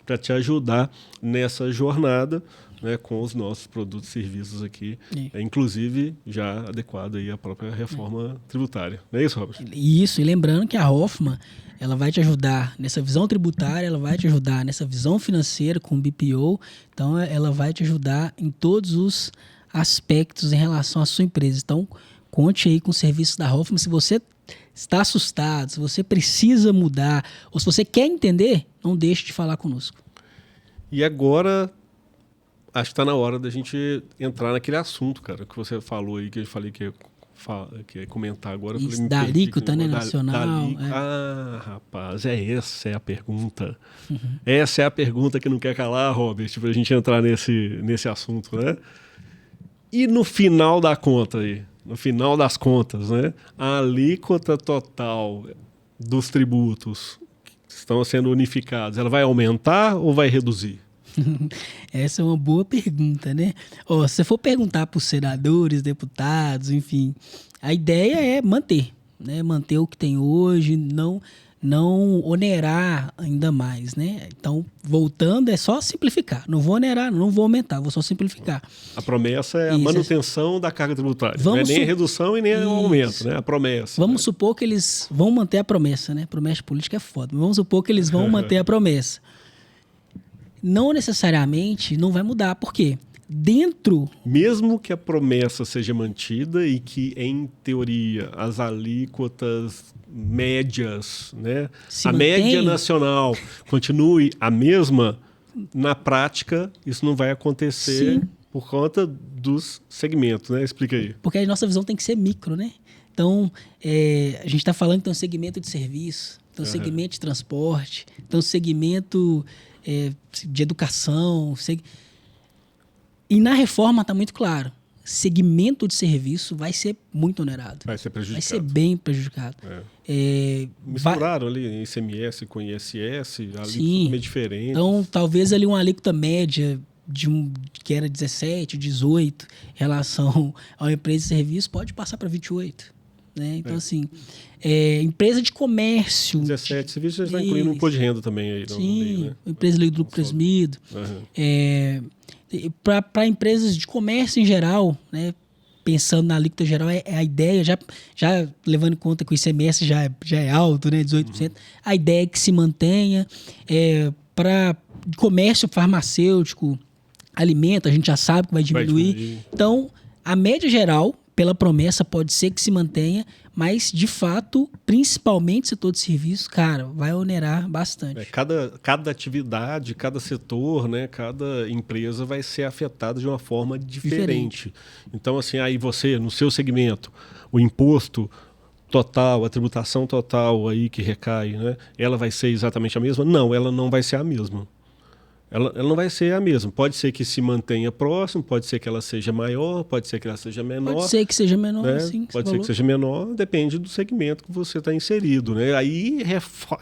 para te ajudar nessa jornada, né, com os nossos produtos e serviços aqui, inclusive já adequado aí à própria reforma tributária. Não é isso, Robert? Isso, e lembrando que a Hoffman, ela vai te ajudar nessa visão tributária, ela vai te ajudar nessa visão financeira com o BPO, então ela vai te ajudar em todos os aspectos em relação à sua empresa. Então, conte aí com o serviço da Hoffman. Se você está assustado, se você precisa mudar, ou se você quer entender, não deixe de falar conosco. E agora, acho que está na hora da gente entrar naquele assunto, cara, que você falou aí, que eu falei que ia comentar agora. Isso, da alíquota, né, nacional. Rapaz, essa é a pergunta. Uhum. Essa é a pergunta que não quer calar, Robert, para a gente entrar nesse assunto, né? E no final da conta aí, no final das contas, né, a alíquota total dos tributos que estão sendo unificados, ela vai aumentar ou vai reduzir? Essa é uma boa pergunta, né? Se você for perguntar para os senadores, deputados, enfim, a ideia é manter, né? Manter o que tem hoje, não onerar ainda mais, né? Então, voltando, é só simplificar. Não vou onerar, não vou aumentar, vou só simplificar. A promessa é a manutenção da carga tributária. Não é nem a redução e nem o aumento, né? A promessa. Vamos supor que eles vão manter a promessa, né? Promessa política é foda. Mas vamos supor que eles vão manter a promessa. Não necessariamente não vai mudar. Por quê? Mesmo que a promessa seja mantida e que, em teoria, as alíquotas médias, né, a média nacional continue a mesma, na prática isso não vai acontecer. Sim. Por conta dos segmentos, né? Explica aí. Porque a nossa visão tem que ser micro, né? Então, a gente está falando que tem um segmento de serviço, tem um segmento de transporte, tem um segmento de educação. E na reforma está muito claro, segmento de serviço vai ser muito onerado. Vai ser prejudicado. Vai ser bem prejudicado. Misturaram ali ICMS com ISS, alíquota meio diferente. Então, talvez ali uma alíquota média que era 17, 18, em relação à empresa de serviço, pode passar para 28. Né? Então, assim, empresa de comércio... 17, serviço já está incluindo um imposto de renda também aí. Sim, meio, né? Empresa de lucro presumido. Para empresas de comércio em geral, né? Pensando na alíquota geral, é a ideia, já levando em conta que o ICMS já é alto, né? 18%, a ideia é que se mantenha. Para comércio farmacêutico, alimento, a gente já sabe que vai diminuir. Então, a média geral, pela promessa, pode ser que se mantenha, mas, de fato, principalmente o setor de serviços, cara, vai onerar bastante. Cada atividade, cada setor, né, cada empresa vai ser afetada de uma forma diferente. Então, assim, aí você, no seu segmento, o imposto total, a tributação total aí que recai, né, ela vai ser exatamente a mesma? Não, ela não vai ser a mesma. Ela não vai ser a mesma. Pode ser que se mantenha próximo, pode ser que ela seja maior, pode ser que ela seja menor. Pode ser que seja menor, né? Sim. Pode ser que seja menor, depende do segmento que você está inserido. Né? Aí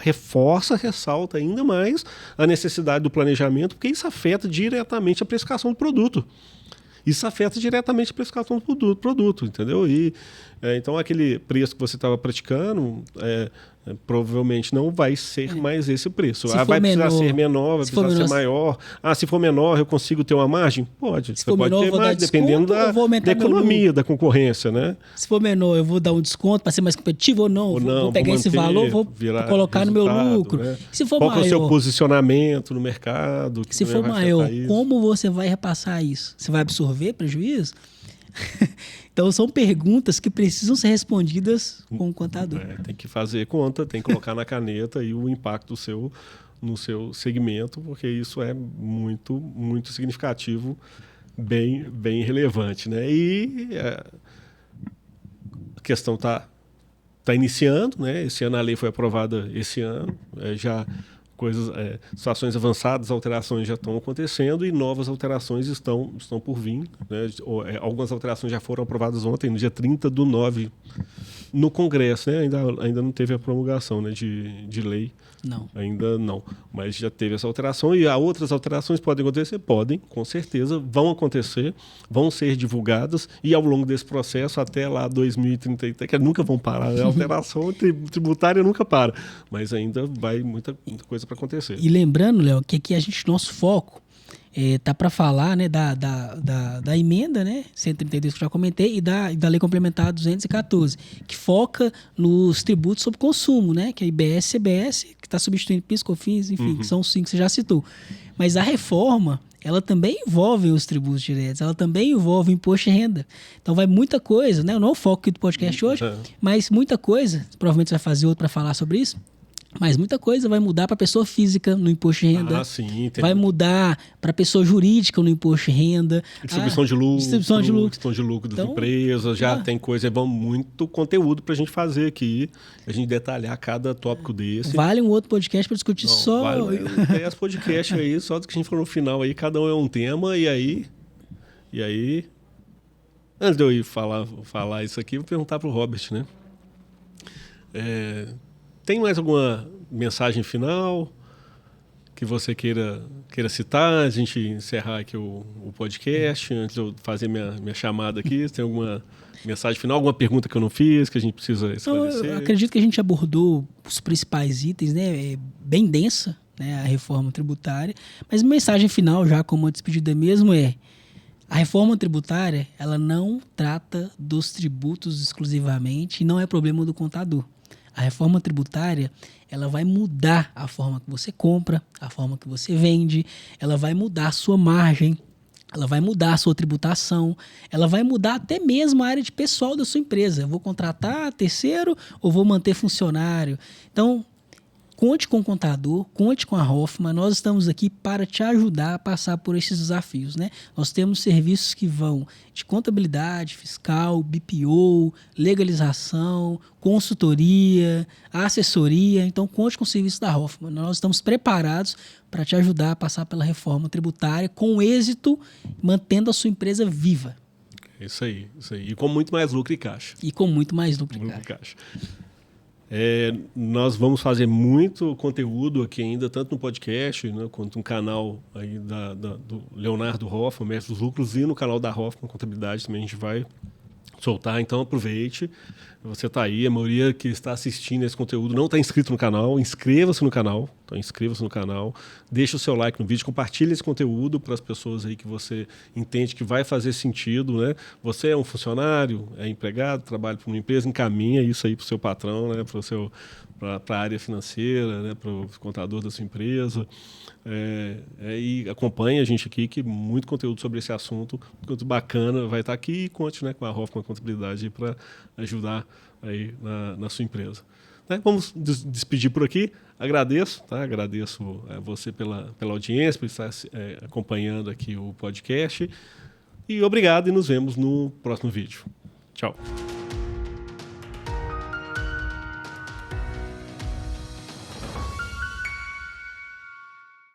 ressalta ainda mais a necessidade do planejamento, porque isso afeta diretamente a precificação do produto. Isso afeta diretamente a precificação do produto, entendeu? Então, aquele preço que você estava praticando, provavelmente não vai ser mais esse preço. Vai precisar ser menor, vai precisar ser maior. Se for menor, eu consigo ter uma margem? Pode. Você pode ter mais, dependendo da economia, da concorrência, né? Se for menor, eu vou dar um desconto para ser mais competitivo ou não? Vou pegar esse valor, vou colocar no meu lucro. Né? Se for Qual maior, é o seu posicionamento no mercado? Se for maior, como você vai repassar isso? Você vai absorver prejuízo? Então, são perguntas que precisam ser respondidas com o contador. Tem que fazer conta, tem que colocar na caneta e o impacto no seu segmento, porque isso é muito, muito significativo, bem, bem relevante. Né? E a questão está iniciando, né? Esse ano a lei foi aprovada esse ano, situações avançadas, alterações já estão acontecendo e novas alterações estão por vir. Né? Algumas alterações já foram aprovadas ontem, no dia 30/9, no Congresso. Né? Ainda não teve a promulgação, né, de lei. Não. Ainda não. Mas já teve essa alteração e outras alterações podem acontecer? Podem, com certeza, vão acontecer, vão ser divulgadas e ao longo desse processo, até lá 2030, que nunca vão parar. Né? A alteração tributária nunca para, mas ainda vai muita coisa para acontecer. E lembrando, Léo, que aqui nosso foco tá para falar, né, da emenda, né, 132 que eu já comentei, e da lei complementar 214, que foca nos tributos sobre consumo, né, que é IBS, CBS, que está substituindo PIS, COFINS, enfim, que são os 5 que você já citou. Mas a reforma, ela também envolve os tributos diretos, ela também envolve o imposto de renda. Então vai muita coisa, né, não é o foco aqui do podcast hoje, mas muita coisa, provavelmente você vai fazer outro para falar sobre isso. Mas muita coisa vai mudar para a pessoa física no imposto de renda. Sim, vai mudar para a pessoa jurídica no imposto de renda. Distribuição de lucro. Gestão de lucro das empresas. Já tem coisa, muito conteúdo para a gente fazer aqui. A gente detalhar cada tópico desse. Vale um outro podcast para discutir só. Vale 10 podcasts aí, só do que a gente falou no final aí, cada um é um tema. E aí. Antes de eu ir falar isso aqui, eu vou perguntar para o Robert, né? Tem mais alguma mensagem final que você queira citar, a gente encerrar aqui o podcast, antes de eu fazer minha chamada aqui? Tem alguma mensagem final, alguma pergunta que eu não fiz, que a gente precisa esclarecer? Eu acredito que a gente abordou os principais itens, né? É bem densa, né, a reforma tributária, mas a mensagem final, já como uma despedida mesmo, a reforma tributária, ela não trata dos tributos exclusivamente e não é problema do contador. A reforma tributária, ela vai mudar a forma que você compra, a forma que você vende, ela vai mudar a sua margem, ela vai mudar a sua tributação, ela vai mudar até mesmo a área de pessoal da sua empresa. Eu vou contratar terceiro ou vou manter funcionário? Então, conte com o contador, conte com a Hoffman, nós estamos aqui para te ajudar a passar por esses desafios, né? Nós temos serviços que vão de contabilidade, fiscal, BPO, legalização, consultoria, assessoria, então conte com o serviço da Hoffman. Nós estamos preparados para te ajudar a passar pela reforma tributária com êxito, mantendo a sua empresa viva. Isso aí. E com muito mais lucro e caixa. Nós vamos fazer muito conteúdo aqui ainda, tanto no podcast, né, quanto no canal aí do Leonardo Hoffman, Mestre dos Lucros, e no canal da Hoffman Contabilidade também a gente vai soltar, então aproveite. Você está aí, a maioria que está assistindo esse conteúdo não está inscrito no canal, inscreva-se no canal, então inscreva-se no canal, deixa o seu like no vídeo, compartilhe esse conteúdo para as pessoas aí que você entende que vai fazer sentido, né? Você é um funcionário, é empregado, trabalha para uma empresa, encaminha isso aí para o seu patrão, né? Para a área financeira, né? Para o contador da sua empresa. E acompanhe a gente aqui, que muito conteúdo sobre esse assunto, muito bacana, vai estar aqui, e conte, né, com a Hoffman Contabilidade para ajudar aí na sua empresa. Né? Vamos despedir por aqui. Agradeço, tá? Agradeço a você pela audiência, por estar acompanhando aqui o podcast. E obrigado, e nos vemos no próximo vídeo. Tchau.